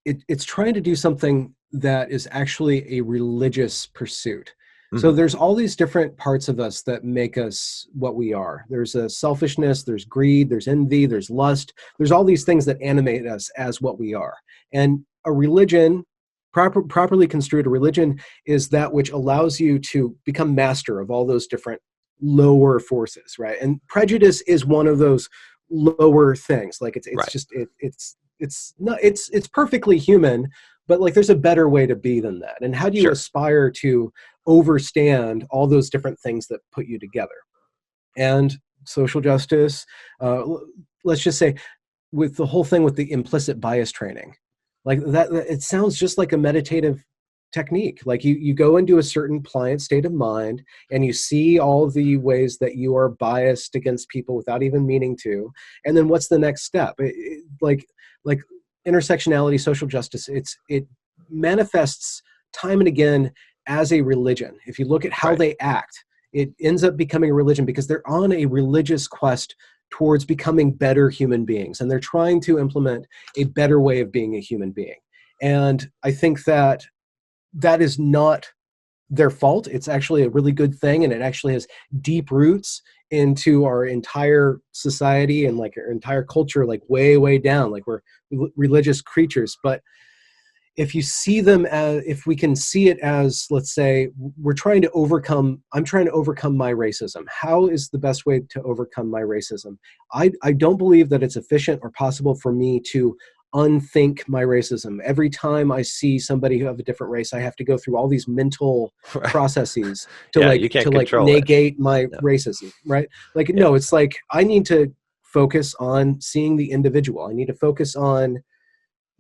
it's trying to do something that is actually a religious pursuit. So there's all these different parts of us that make us what we are. There's a selfishness, there's greed, there's envy, there's lust. There's all these things that animate us as what we are. And a religion, properly construed, a religion is that which allows you to become master of all those different lower forces, right? And prejudice is one of those lower things. Like it's it's not, it's perfectly human, but like there's a better way to be than that. And how do you Sure. aspire to overstand all those different things that put you together? And social justice, let's just say, with the whole thing with the implicit bias training, like that, it sounds just like a meditative technique. Like you go into a certain pliant state of mind and you see all the ways that you are biased against people without even meaning to. And then what's the next step? Like intersectionality, social justice, it manifests time and again as a religion. If you look at how Right. they act, it ends up becoming a religion because they're on a religious quest towards becoming better human beings. And they're trying to implement a better way of being a human being. And I think that that is not their fault. It's actually a really good thing. And it actually has deep roots into our entire society and like our entire culture, like way, way down, like we're religious creatures. But if you see them as, if we can see it as, let's say, I'm trying to overcome my racism. How is the best way to overcome my racism? I don't believe that it's efficient or possible for me to unthink my racism. Every time I see somebody who have a different race, I have to go through all these mental Right. processes to Yeah, you can't control it. negate my No. racism, right? Like, Yeah. no, it's like I need to focus on seeing the individual. I need to focus on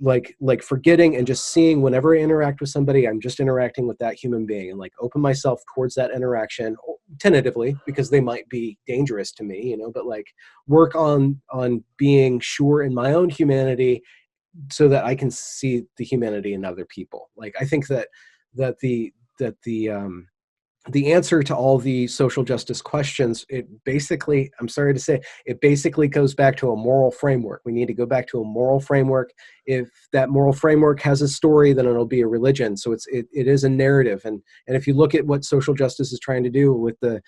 like forgetting and just seeing whenever I interact with somebody, I'm just interacting with that human being, and like open myself towards that interaction tentatively because they might be dangerous to me, but like work on being sure in my own humanity so that I can see the humanity in other people. Like I think that that the that the answer to all the social justice questions, it basically, I'm sorry to say, it basically goes back to a moral framework. We need to go back to a moral framework. If that moral framework has a story, then it'll be a religion. So it is a narrative. And if you look at what social justice is trying to do with the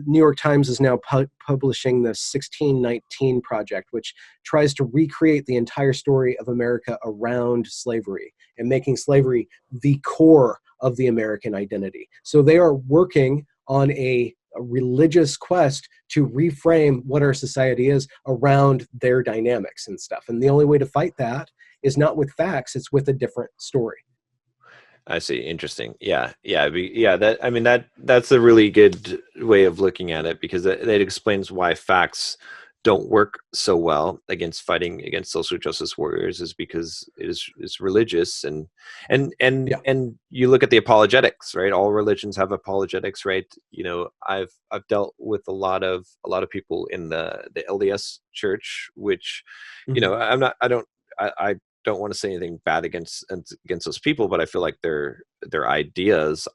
New York Times is now publishing the 1619 Project, which tries to recreate the entire story of America around slavery and making slavery the core of the American identity. So they are working on a religious quest to reframe what our society is around their dynamics and stuff. And the only way to fight that is not with facts, it's with a different story. I see. Interesting. Yeah. Yeah. Yeah. That's a really good way of looking at it, because that explains why facts don't work so well against fighting against social justice warriors, is because it's religious, Yeah. and you look at the apologetics, right? All religions have apologetics, right? I've dealt with a lot of people in the LDS church, which, Mhm. I don't want to say anything bad against those people, but I feel like their ideas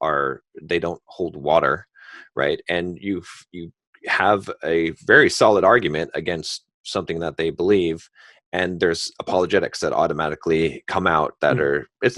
they don't hold water, right? And you have a very solid argument against something that they believe, and there's apologetics that automatically come out that Mhm. are, it's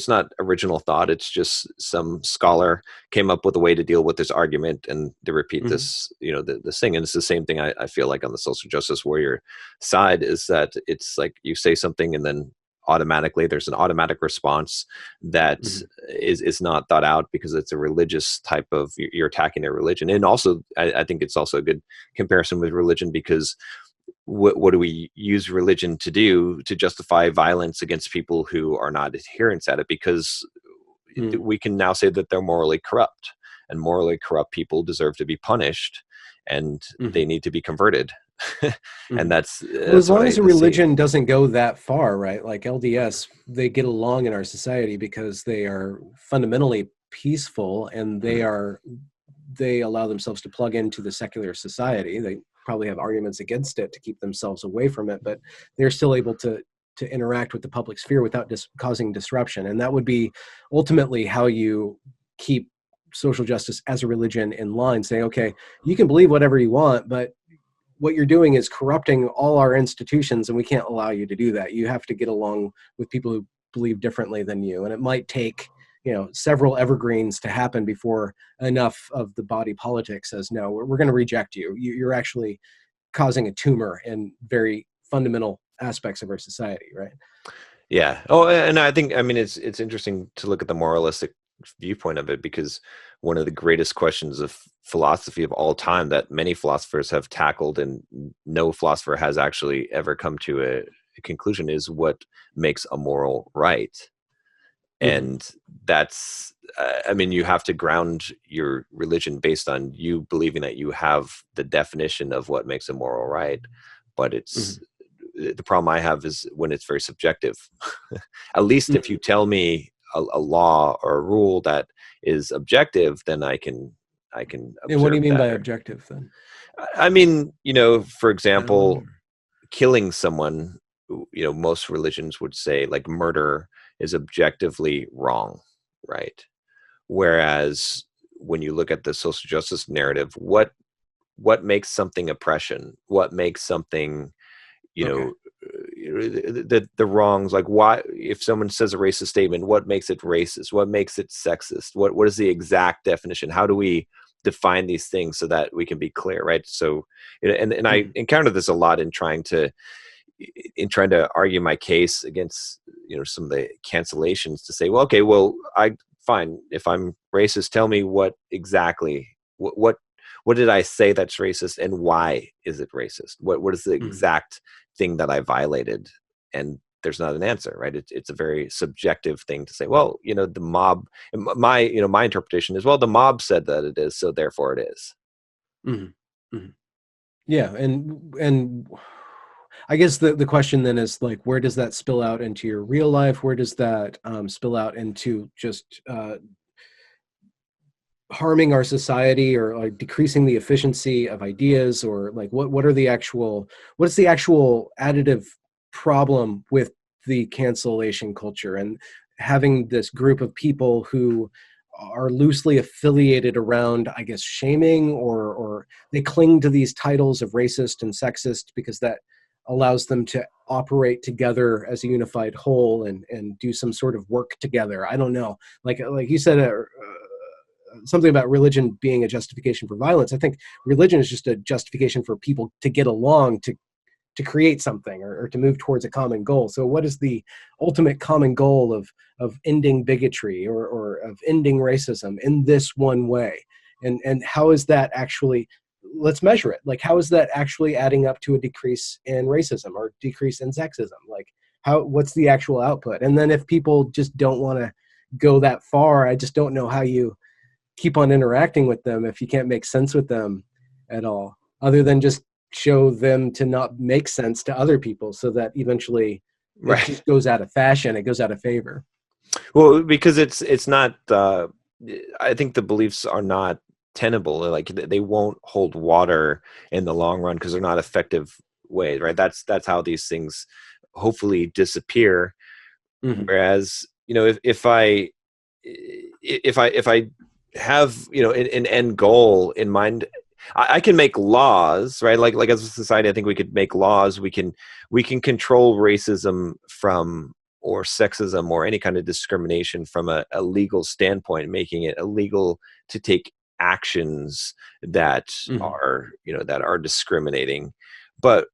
not original thought, it's just some scholar came up with a way to deal with this argument, and they repeat Mhm. this, this thing. And it's the same thing I feel like on the social justice warrior side, is that it's like you say something and then automatically there's an automatic response that Mhm. is not thought out, because it's a religious type of, you're attacking their religion. And also I think it's also a good comparison with religion, because what do we use religion to do, to justify violence against people who are not adherents at it? Because Mhm. we can now say that they're morally corrupt, and morally corrupt people deserve to be punished, and they Mhm. need to be converted. And Mhm. Well, as that's what long I as a see. religion doesn't go that far, right? Like LDS, they get along in our society because they are fundamentally peaceful, and Mhm. they allow themselves to plug into the secular society. They probably have arguments against it to keep themselves away from it, but they're still able to interact with the public sphere without causing disruption. And that would be ultimately how you keep social justice as a religion in line, saying, okay, you can believe whatever you want, but what you're doing is corrupting all our institutions, and we can't allow you to do that. You have to get along with people who believe differently than you, and it might take several evergreens to happen before enough of the body politic says, no, we're going to reject you. You're actually causing a tumor in very fundamental aspects of our society, right? Yeah. Oh, and I think, I mean, it's interesting to look at the moralistic viewpoint of it, because one of the greatest questions of philosophy of all time that many philosophers have tackled, and no philosopher has actually ever come to conclusion is what makes a moral right. And that's, I mean, you have to ground your religion based on you believing that you have the definition of what makes a moral right. But it's, the problem I have is when it's very subjective. At least if you tell me a law or a rule that is objective, then I can And what do you observe mean that. by objective then? I mean, for I don't example, know. killing someone, most religions would say like murder is objectively wrong, right? Whereas when you look at the social justice narrative, what makes something oppression? What makes something, Okay. the wrongs? Like, why, if someone says a racist statement, what makes it racist? What makes it sexist? What is the exact definition? How do we define these things so that we can be clear, right? So, and I encounter this a lot in trying to argue my case against some of the cancellations, to say, well, okay, well, fine, if I'm racist, tell me what exactly, what did I say that's racist, and why is it racist? What is the exact thing that I violated? And there's not an answer, right? It's a very subjective thing to say, well, the mob, my interpretation is, well, the mob said that it is, so therefore it is. Yeah, and I guess the question then is, like, where does that spill out into your real life? Where does that spill out into just harming our society, or like decreasing the efficiency of ideas, or like what's the actual additive problem with the cancellation culture and having this group of people who are loosely affiliated around, I guess, shaming, or they cling to these titles of racist and sexist because that allows them to operate together as a unified whole and do some sort of work together. I don't know. Like you said, something about religion being a justification for violence. I think religion is just a justification for people to get along, to create something, or to move towards a common goal. So what is the ultimate common goal of ending bigotry, or of ending racism in this one way? And how is that actually, let's measure it. Like, how is that actually adding up to a decrease in racism or decrease in sexism? Like, what's the actual output? And then if people just don't want to go that far, I just don't know how you keep on interacting with them if you can't make sense with them at all, other than just show them to not make sense to other people, so that eventually it just goes out of fashion, it goes out of favor. Well, because it's not, I think the beliefs are not tenable. Like, they won't hold water in the long run because they're not effective ways, right? That's how these things hopefully disappear. Whereas, if I have an end goal in mind, I can make laws, right? Like as a society, I think we could make laws. We can control racism or sexism or any kind of discrimination from a legal standpoint, making it illegal to take actions that are discriminating. But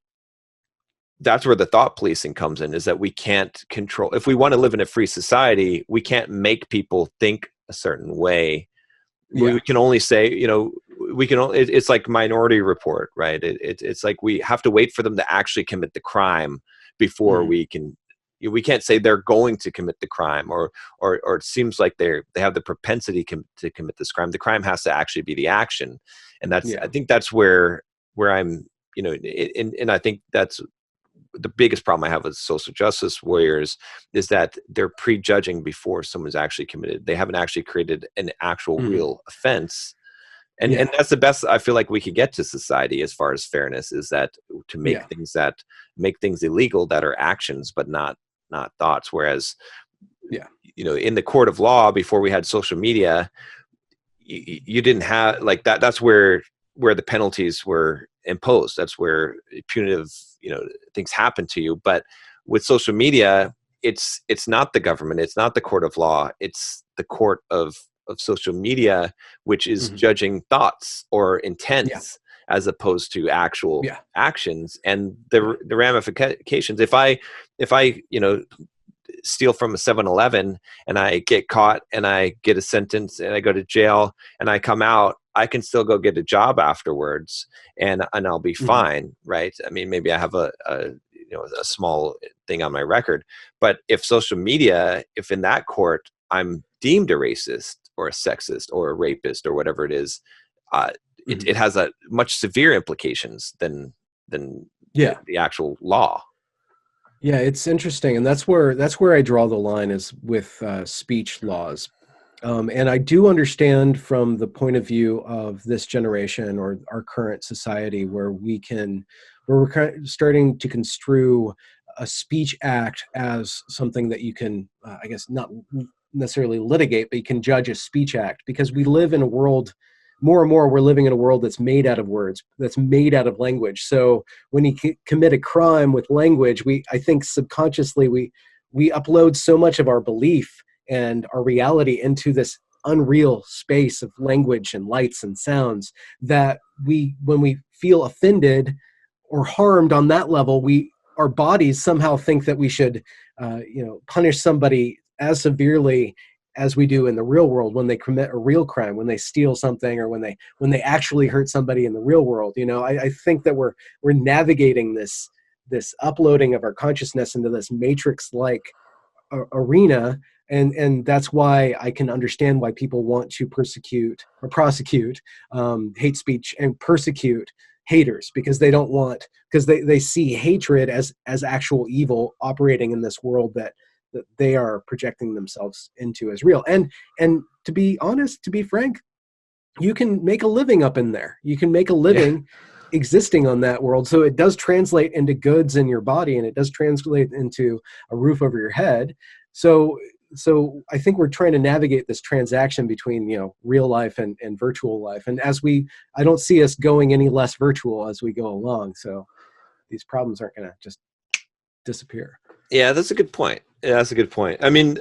that's where the thought policing comes in, is that we can't control. If we want to live in a free society, we can't make people think a certain way. We can only say, it's like Minority Report, right? It's like we have to wait for them to actually commit the crime before we can't say they're going to commit the crime, or it seems like they have the propensity to commit this crime. The crime has to actually be the action. And I think that's where I'm, and I think that's the biggest problem I have with social justice warriors, is that they're prejudging before someone's actually committed. They haven't actually created an actual real offense. And that's the best I feel like we could get to society as far as fairness, is that to make things that make things illegal that are actions, but not thoughts. Whereas, in the court of law, before we had social media, you didn't have like that. That's where the penalties were imposed. That's where punitive, things happen to you. But with social media, it's not the government, it's not the court of law, it's the court of social media, which is judging thoughts or intents as opposed to actual actions. And the ramifications, if I steal from a 7-Eleven and I get caught and I get a sentence and I go to jail and I come out, I can still go get a job afterwards and I'll be fine, right? I mean, maybe I have a a small thing on my record. But if social media, if in that court I'm deemed a racist or a sexist or a rapist or whatever it is, it has a much severe implications than the actual law. Yeah, it's interesting, and that's where I draw the line is with speech laws. And I do understand from the point of view of this generation or our current society where we're kind of starting to construe a speech act as something that you can, I guess, not necessarily litigate, but you can judge a speech act, because we live in a world, more and more, we're living in a world that's made out of words, that's made out of language. So when you commit a crime with language, I think subconsciously we upload so much of our belief and our reality into this unreal space of language and lights and sounds that when we feel offended or harmed on that level, our bodies somehow think that we should, punish somebody as severely as we do in the real world when they commit a real crime, when they steal something, or when they actually hurt somebody in the real world. I think that we're navigating this uploading of our consciousness into this matrix-like arena, and that's why I can understand why people want to persecute or prosecute hate speech and persecute haters, because they see hatred as actual evil operating in this world that they are projecting themselves into as real. And to be honest, to be frank, you can make a living up in there. You can make a living existing on that world. So it does translate into goods in your body, and it does translate into a roof over your head. So I think we're trying to navigate this transaction between, real life and virtual life. And I don't see us going any less virtual as we go along. So these problems aren't going to just disappear. Yeah, that's a good point. Yeah, that's a good point. I mean,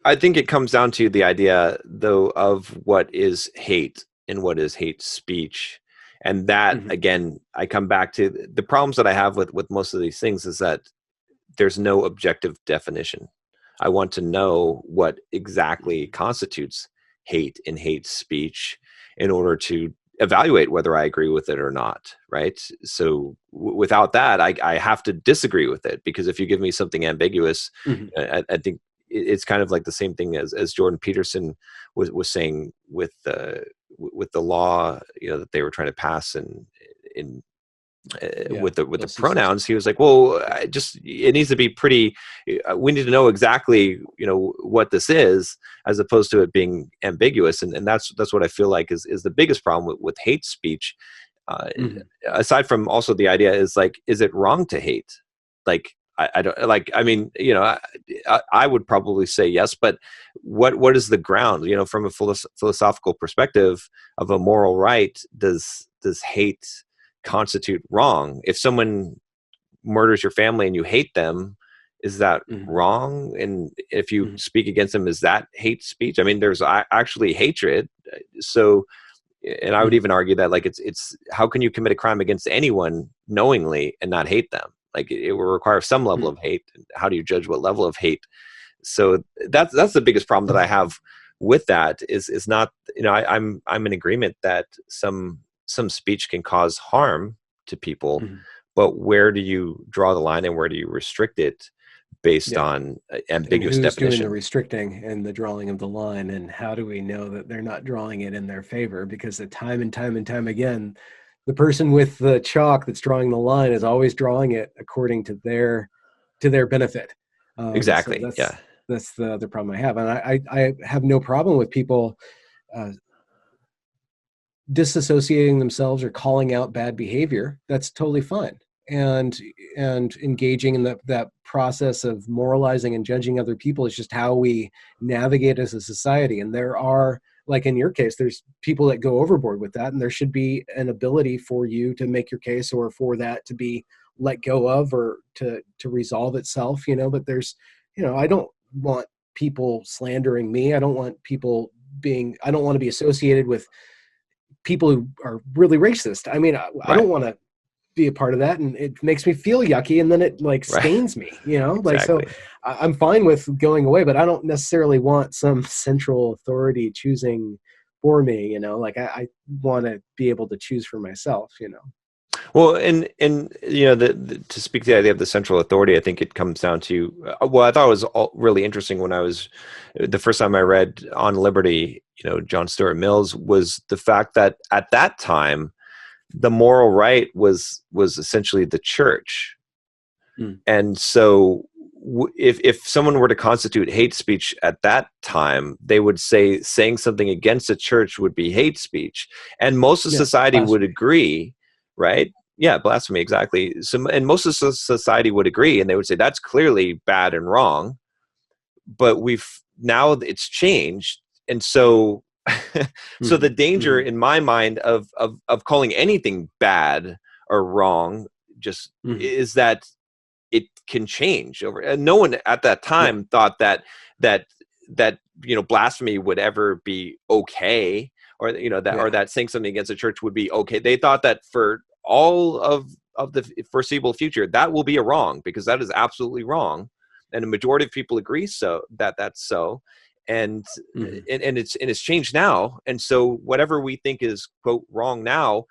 I think it comes down to the idea, though, of what is hate and what is hate speech. And that, again, I come back to the problems that I have with most of these things is that there's no objective definition. I want to know what exactly constitutes hate and hate speech in order to evaluate whether I agree with it or not, right? So without that, I have to disagree with it, because if you give me something ambiguous, I think it's kind of like the same thing as Jordan Peterson was saying with the law, that they were trying to pass with the pronouns. He was like, well, it needs to be pretty, we need to know exactly, what this is, as opposed to it being ambiguous. And that's what I feel like is the biggest problem with hate speech. Aside from also the idea is like, is it wrong to hate? Like, I don't like, I mean, I would probably say yes, but what is the ground, from a philosophical perspective of a moral right, does hate constitute wrong? If someone murders your family and you hate them, is that wrong? And if you speak against them, is that hate speech? I mean, there's actually hatred. So, and I would even argue that like it's how can you commit a crime against anyone knowingly and not hate them? Like it will require some level of hate. How do you judge what level of hate? So that's the biggest problem that I have with that is not, I'm in agreement that some speech can cause harm to people, but where do you draw the line and where do you restrict it based on ambiguous and who's definition? doing the restricting and the drawing of the line, and how do we know that they're not drawing it in their favor? Because time and time again, the person with the chalk that's drawing the line is always drawing it according to their benefit. Exactly. So that's the other problem I have, and I have no problem with people disassociating themselves or calling out bad behavior. That's totally fine. And engaging in that process of moralizing and judging other people is just how we navigate as a society. And there are, like in your case, there's people that go overboard with that, and there should be an ability for you to make your case or for that to be let go of or to resolve itself, but there's, I don't want people slandering me. I don't want to be associated with people who are really racist. I mean, I don't want to be a part of that, and it makes me feel yucky, and then it like stains me, like, so I'm fine with going away, but I don't necessarily want some central authority choosing for me, like I want to be able to choose for myself, Well, and to speak to the idea of the central authority, I think it comes down to well, I thought it was really interesting when I was the first time I read On Liberty, John Stuart Mill's, was the fact that at that time the moral right was essentially the church. And so if someone were to constitute hate speech at that time, they would say saying something against the church would be hate speech. And most of society would agree, right? Yeah, blasphemy, exactly. So, and most of society would agree, and they would say that's clearly bad and wrong. But now it's changed. And so, so the danger in my mind of calling anything bad or wrong just is that it can change over. And no one at that time thought that blasphemy would ever be okay, or or that saying something against the church would be okay. They thought that for all of the foreseeable future, that will be a wrong, because that is absolutely wrong, and a majority of people agree that's so. And it's changed now, and so whatever we think is quote wrong now,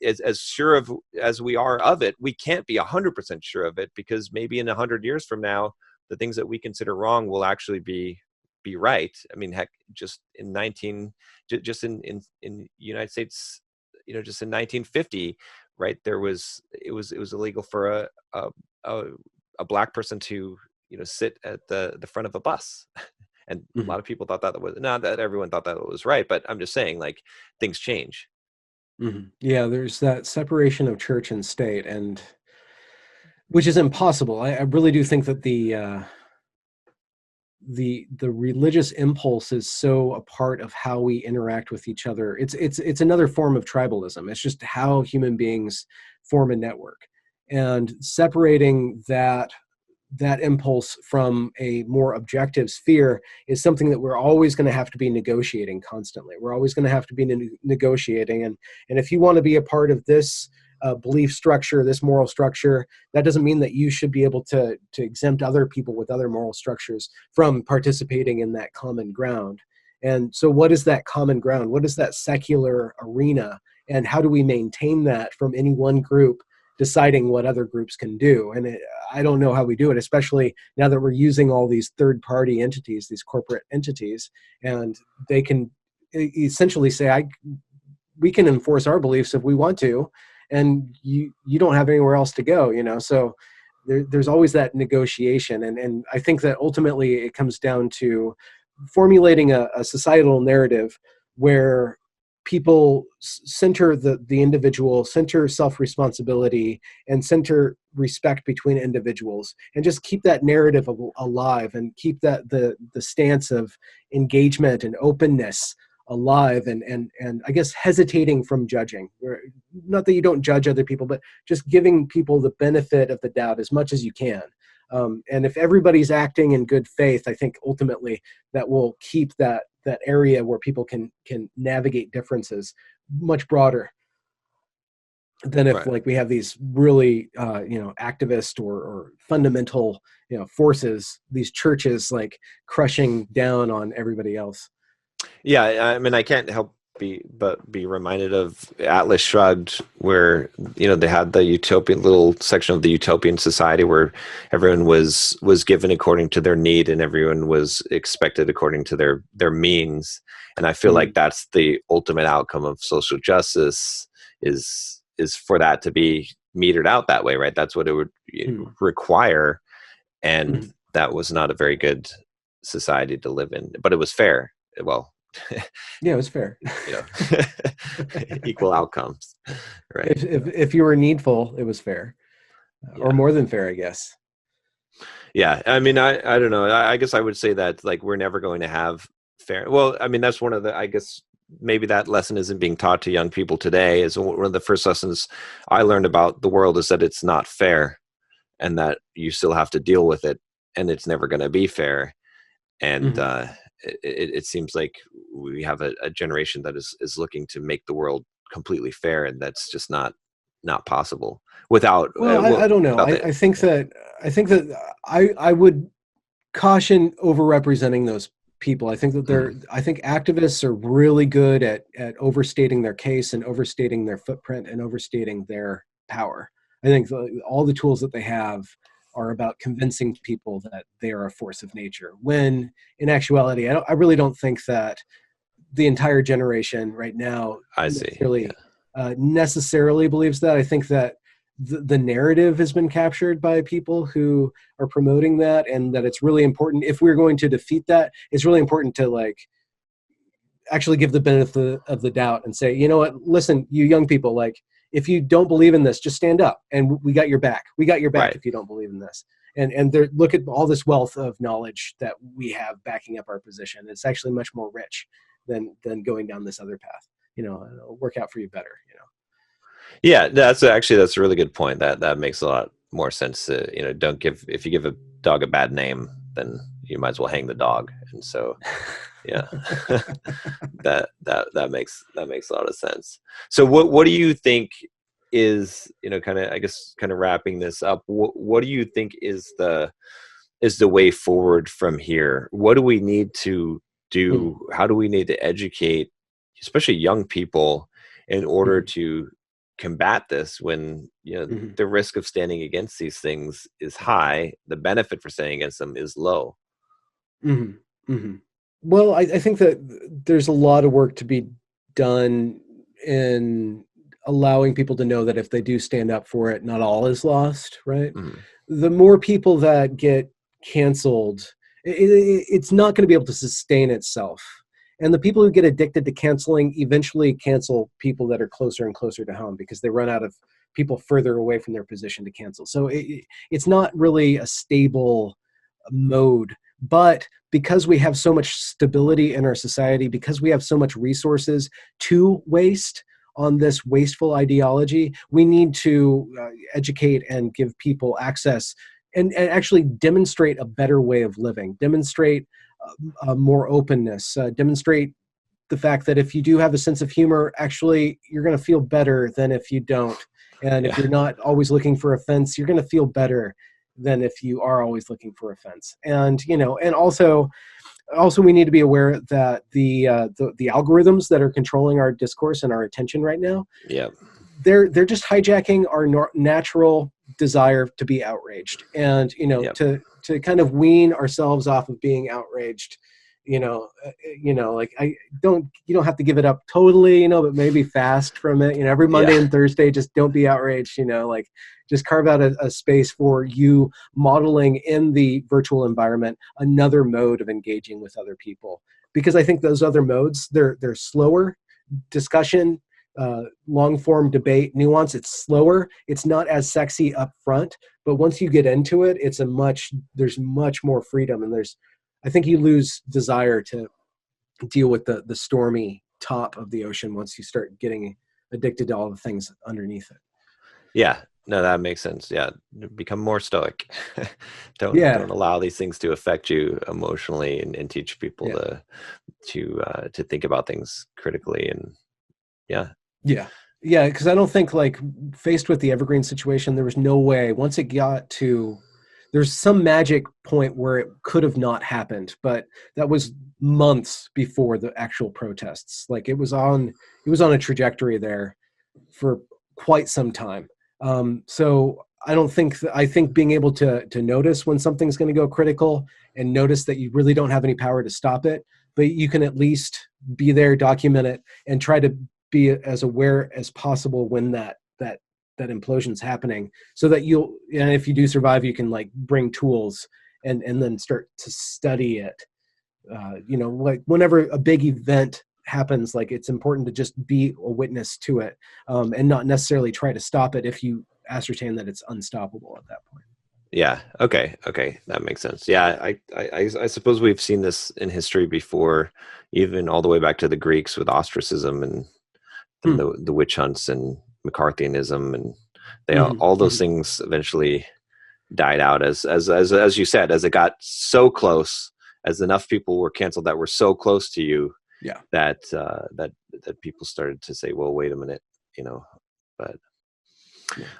as sure of as we are of it, we can't be 100% sure of it, because maybe in 100 years from now, the things that we consider wrong will actually be right. I mean, heck, just in United States, just in 1950, right, it was illegal for a black person to sit at the front of a bus. And a lot of people thought that was, not that everyone thought that was right, but I'm just saying, like, things change. Yeah, there's that separation of church and state, and which is impossible. I really do think that the religious impulse is so a part of how we interact with each other. It's another form of tribalism. It's just how human beings form a network, and separating that impulse from a more objective sphere is something that we're always going to have to be negotiating constantly. We're always going to have to be negotiating. And if you want to be a part of this belief structure, this moral structure, that doesn't mean that you should be able to exempt other people with other moral structures from participating in that common ground. And so what is that common ground? What is that secular arena? And how do we maintain that from any one group deciding what other groups can do? And I don't know how we do it, especially now that we're using all these third-party entities, these corporate entities, and they can essentially say, we can enforce our beliefs if we want to, and you don't have anywhere else to go, So there's always that negotiation, and I think that ultimately it comes down to formulating a societal narrative where people center the individual, center self-responsibility, and center respect between individuals, and just keep that narrative alive, and keep that the stance of engagement and openness alive, and I guess hesitating from judging. Not that you don't judge other people, but just giving people the benefit of the doubt as much as you can. And if everybody's acting in good faith, I think ultimately that will keep that area where people can navigate differences much broader than if like we have these really activist or fundamental forces, these churches like crushing down on everybody else. Yeah, I mean, I can't help but be reminded of Atlas Shrugged, where they had the utopian little section of the utopian society where everyone was given according to their need, and everyone was expected according to their means. And I feel like that's the ultimate outcome of social justice, is for that to be metered out that way, right? That's what it would require, and that was not a very good society to live in, but it was fair. Well, yeah, it was fair. Equal outcomes, right? If you were needful, it was fair, or more than fair, I guess. Yeah, I mean, I don't know. I guess I would say that, like, we're never going to have fair. Well, I mean, that's one of the, I guess maybe that lesson isn't being taught to young people today. Is one of the first lessons I learned about the world is that it's not fair, and that you still have to deal with it, and it's never going to be fair. And it seems like we have a generation that is looking to make the world completely fair, and that's just not possible without. I don't know. I think that I would caution overrepresenting those people. I think that I think activists are really good at overstating their case and overstating their footprint and overstating their power. I think all the tools that they have are about convincing people that they are a force of nature, when in actuality, I really don't think that the entire generation right now I see. necessarily believes that. I think that the narrative has been captured by people who are promoting that, and that it's really important, if we're going to defeat that, it's really important to like actually give the benefit of the doubt and say, you know what, listen, you young people, like, if you don't believe in this, just stand up and we got your back. We got your back. Right. If you don't believe in this. And there, look at all this wealth of knowledge that we have backing up our position. It's actually much more rich than going down this other path. You know, it'll work out for you better, you know. Yeah, that's a really good point. That makes a lot more sense. You know, if you give a dog a bad name, then you might as well hang the dog. And so, yeah, that makes a lot of sense. So what do you think is, you know, kind of wrapping this up, what do you think is the way forward from here? What do we need to do? How do we need to educate, especially young people, in order to combat this, when, you know, the risk of standing against these things is high, the benefit for standing against them is low? Well, I think that there's a lot of work to be done in allowing people to know that if they do stand up for it, not all is lost, right? The more people that get canceled, it's not going to be able to sustain itself. And the people who get addicted to canceling eventually cancel people that are closer and closer to home, because they run out of people further away from their position to cancel. So it's not really a stable mode. But because we have so much stability in our society, because we have so much resources to waste on this wasteful ideology, we need to educate and give people access and actually demonstrate a better way of living, demonstrate more openness, demonstrate the fact that if you do have a sense of humor, actually you're going to feel better than if you don't. And if you're not always looking for offense, you're going to feel better than if you are always looking for offense. And, you know, and also we need to be aware that the algorithms that are controlling our discourse and our attention right now, they're just hijacking our natural desire to be outraged, and, you know, to kind of wean ourselves off of being outraged. You know, like you don't have to give it up totally, you know, but maybe fast from it. You know, every Monday and Thursday, just don't be outraged. You know, like just carve out a space for you modeling in the virtual environment another mode of engaging with other people, because I think those other modes, they're slower discussion, long form debate, nuance. It's slower. It's not as sexy up front, but once you get into it, there's much more freedom, and I think you lose desire to deal with the stormy top of the ocean once you start getting addicted to all the things underneath it. Yeah, no, that makes sense. Yeah, become more stoic. Don't allow these things to affect you emotionally, and teach people to think about things critically. And because I don't think, like, faced with the Evergreen situation, there was no way, once it got to, there's some magic point where it could have not happened, but that was months before the actual protests. Like, it was on a trajectory there for quite some time. So I think being able to notice when something's going to go critical, and notice that you really don't have any power to stop it, but you can at least be there, document it, and try to be as aware as possible when that implosion's happening, so that and if you do survive, you can, like, bring tools and then start to study it. You know, like, whenever a big event happens, like, it's important to just be a witness to it, and not necessarily try to stop it if you ascertain that it's unstoppable at that point. Yeah. Okay. That makes sense. Yeah. I suppose we've seen this in history before, even all the way back to the Greeks with ostracism and the witch hunts and McCarthyism, and all those things eventually died out as you said, as it got so close, as enough people were canceled that were so close to you, that people started to say, well, wait a minute, you know. But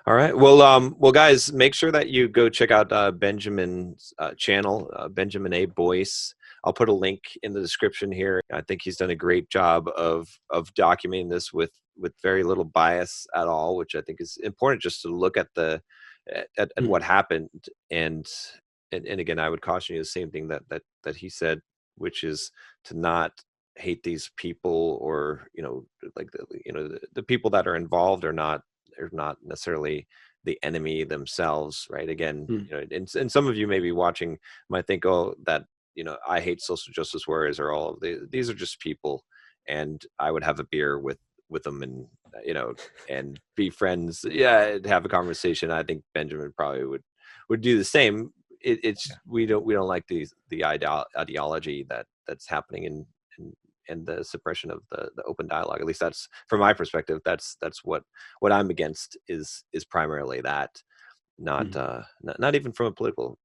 all right, well, guys, make sure that you go check out Benjamin's channel, Benjamin A. Boyce. I'll put a link in the description here. I think he's done a great job of documenting this with very little bias at all, which I think is important, just to look at at what happened. And again, I would caution you the same thing that he said, which is to not hate these people, or like the people that are involved are not necessarily the enemy themselves, right? Again, and some of you may be watching might think, oh, that I hate social justice warriors, or all of these are just people, and I would have a beer with them, and and be friends, have a conversation. I think Benjamin probably would do the same. We don't like the ideology that's happening in the suppression of the open dialogue. At least that's from my perspective. That's what I'm against is primarily that, not even from a political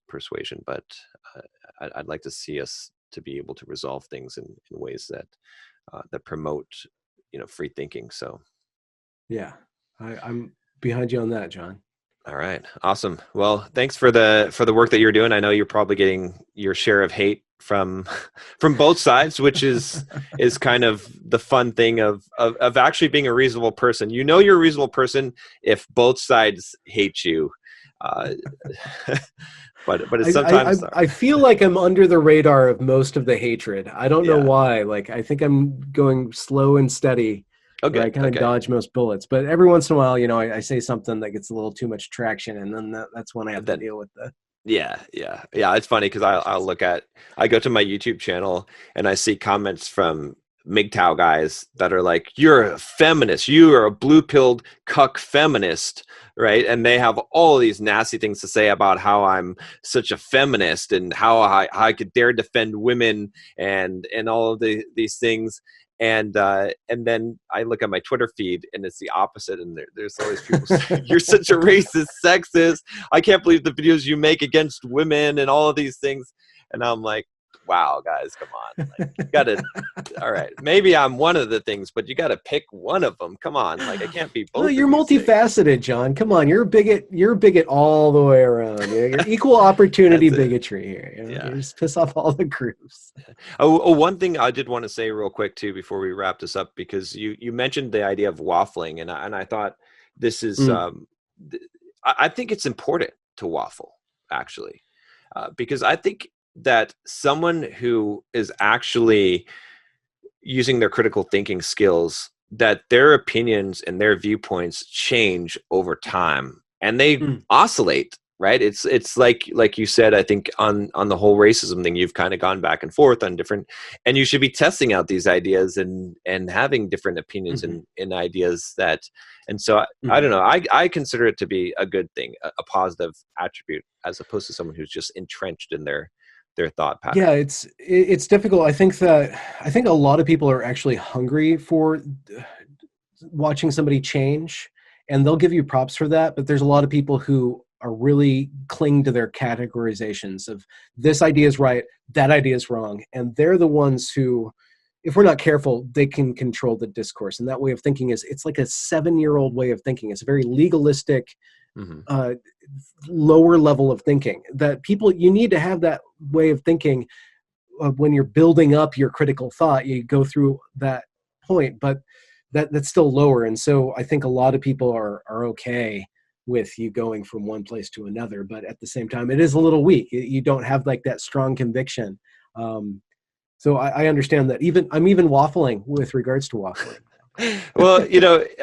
persuasion, but I'd like to see us to be able to resolve things in ways that promote free thinking. So yeah, I'm behind you on that, John. All right. Awesome. Well, thanks for the work that you're doing. I know you're probably getting your share of hate from both sides, which is kind of the fun thing of actually being a reasonable person. You're a reasonable person if both sides hate you. But it's sometimes I feel like I'm under the radar of most of the hatred. I don't know why. Like, I think I'm going slow and steady. Okay. I kind of dodge most bullets, but every once in a while, I say something that gets a little too much traction, and then that's when I have to deal with the. Yeah. It's funny because I go to my YouTube channel and I see comments from MGTOW guys that are like, "You're a feminist. You are a blue-pilled cuck feminist," right? And they have all these nasty things to say about how I'm such a feminist and how I could dare defend women and all of these things. And then I look at my Twitter feed and it's the opposite. And there's always people saying, "You're such a racist, sexist. I can't believe the videos you make against women," and all of these things. And I'm like, wow, guys, come on. Like, you gotta, all right, maybe I'm one of the things, but you got to pick one of them. Come on. Like, I can't be both. Well, you're multifaceted, things. John. Come on. You're a bigot. You're a bigot all the way around. You're equal opportunity bigotry here. You just piss off all the groups. One thing I did want to say real quick too, before we wrap this up, because you mentioned the idea of waffling, and I thought this is, I think it's important to waffle, actually, because I think that someone who is actually using their critical thinking skills, that their opinions and their viewpoints change over time, and they oscillate, right? It's like you said, I think on the whole racism thing, you've kind of gone back and forth on different, and you should be testing out these ideas and having different opinions and ideas that, and so I don't know, I consider it to be a good thing, a positive attribute, as opposed to someone who's just entrenched in their thought pattern. Yeah, it's difficult. I think a lot of people are actually hungry for watching somebody change, and they'll give you props for that. But there's a lot of people who are really cling to their categorizations of this idea is right, that idea is wrong, and they're the ones who, if we're not careful, they can control the discourse. And that way of thinking it's like a 7-year-old way of thinking. It's a very legalistic, lower level of thinking that you need to have that way of thinking when you're building up your critical thought. You go through that point, but that's still lower. And so I think a lot of people are okay with you going from one place to another, but at the same time, it is a little weak. You don't have like that strong conviction. So I understand that. I'm even waffling with regards to waffling. Well,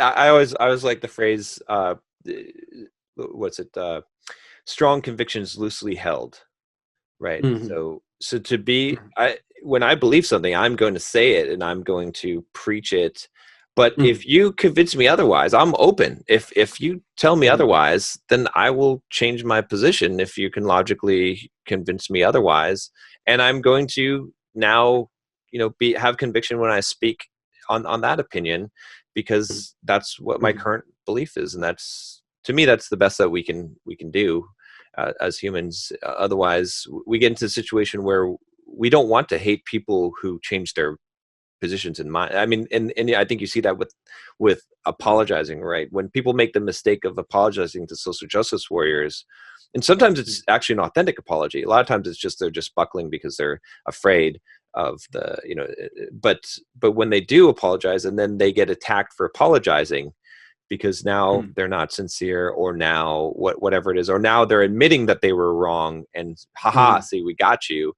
I always like the phrase, what's it? Strong convictions loosely held, right? So to be, when I believe something, I'm going to say it and I'm going to preach it. But if you convince me otherwise, I'm open. If you tell me otherwise, then I will change my position if you can logically convince me otherwise. And I'm going to now, have conviction when I speak on that opinion, because that's what my current belief is. And that's, to me, that's the best that we can do as humans. Otherwise, we get into a situation where we don't want to hate people who change their positions in mind. I mean, and I think you see that with apologizing, right? When people make the mistake of apologizing to social justice warriors, And sometimes it's actually an authentic apology. A lot of times it's just they're just buckling because they're afraid of the, you know, but when they do apologize and then they get attacked for apologizing because now they're not sincere, or now whatever it is, or now they're admitting that they were wrong and haha, see, we got you.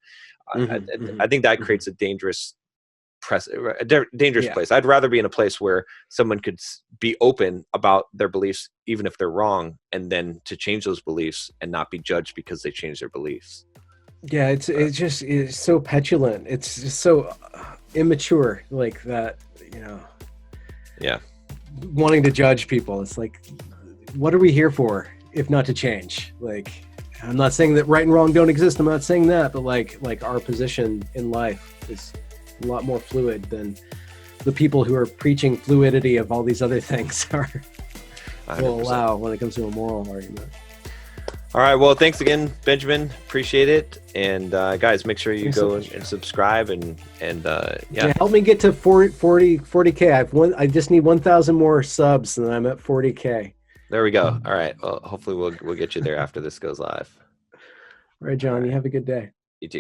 I think that creates a dangerous place. I'd rather be in a place where someone could be open about their beliefs, even if they're wrong, and then to change those beliefs and not be judged because they changed their beliefs. Yeah, it's so petulant. It's just so immature, like that, you know. Yeah. Wanting to judge people. It's like, what are we here for if not to change? Like, I'm not saying that right and wrong don't exist. I'm not saying that, but like our position in life is a lot more fluid than the people who are preaching fluidity of all these other things will allow when it comes to a moral argument. All right. Well, thanks again, Benjamin. Appreciate it. And guys, make sure you go and subscribe and yeah. Help me get to 40K. I just need 1,000 more subs and I'm at 40K. There we go. All right. Well, hopefully we'll get you there after this goes live. All right, John. You have a good day. You too.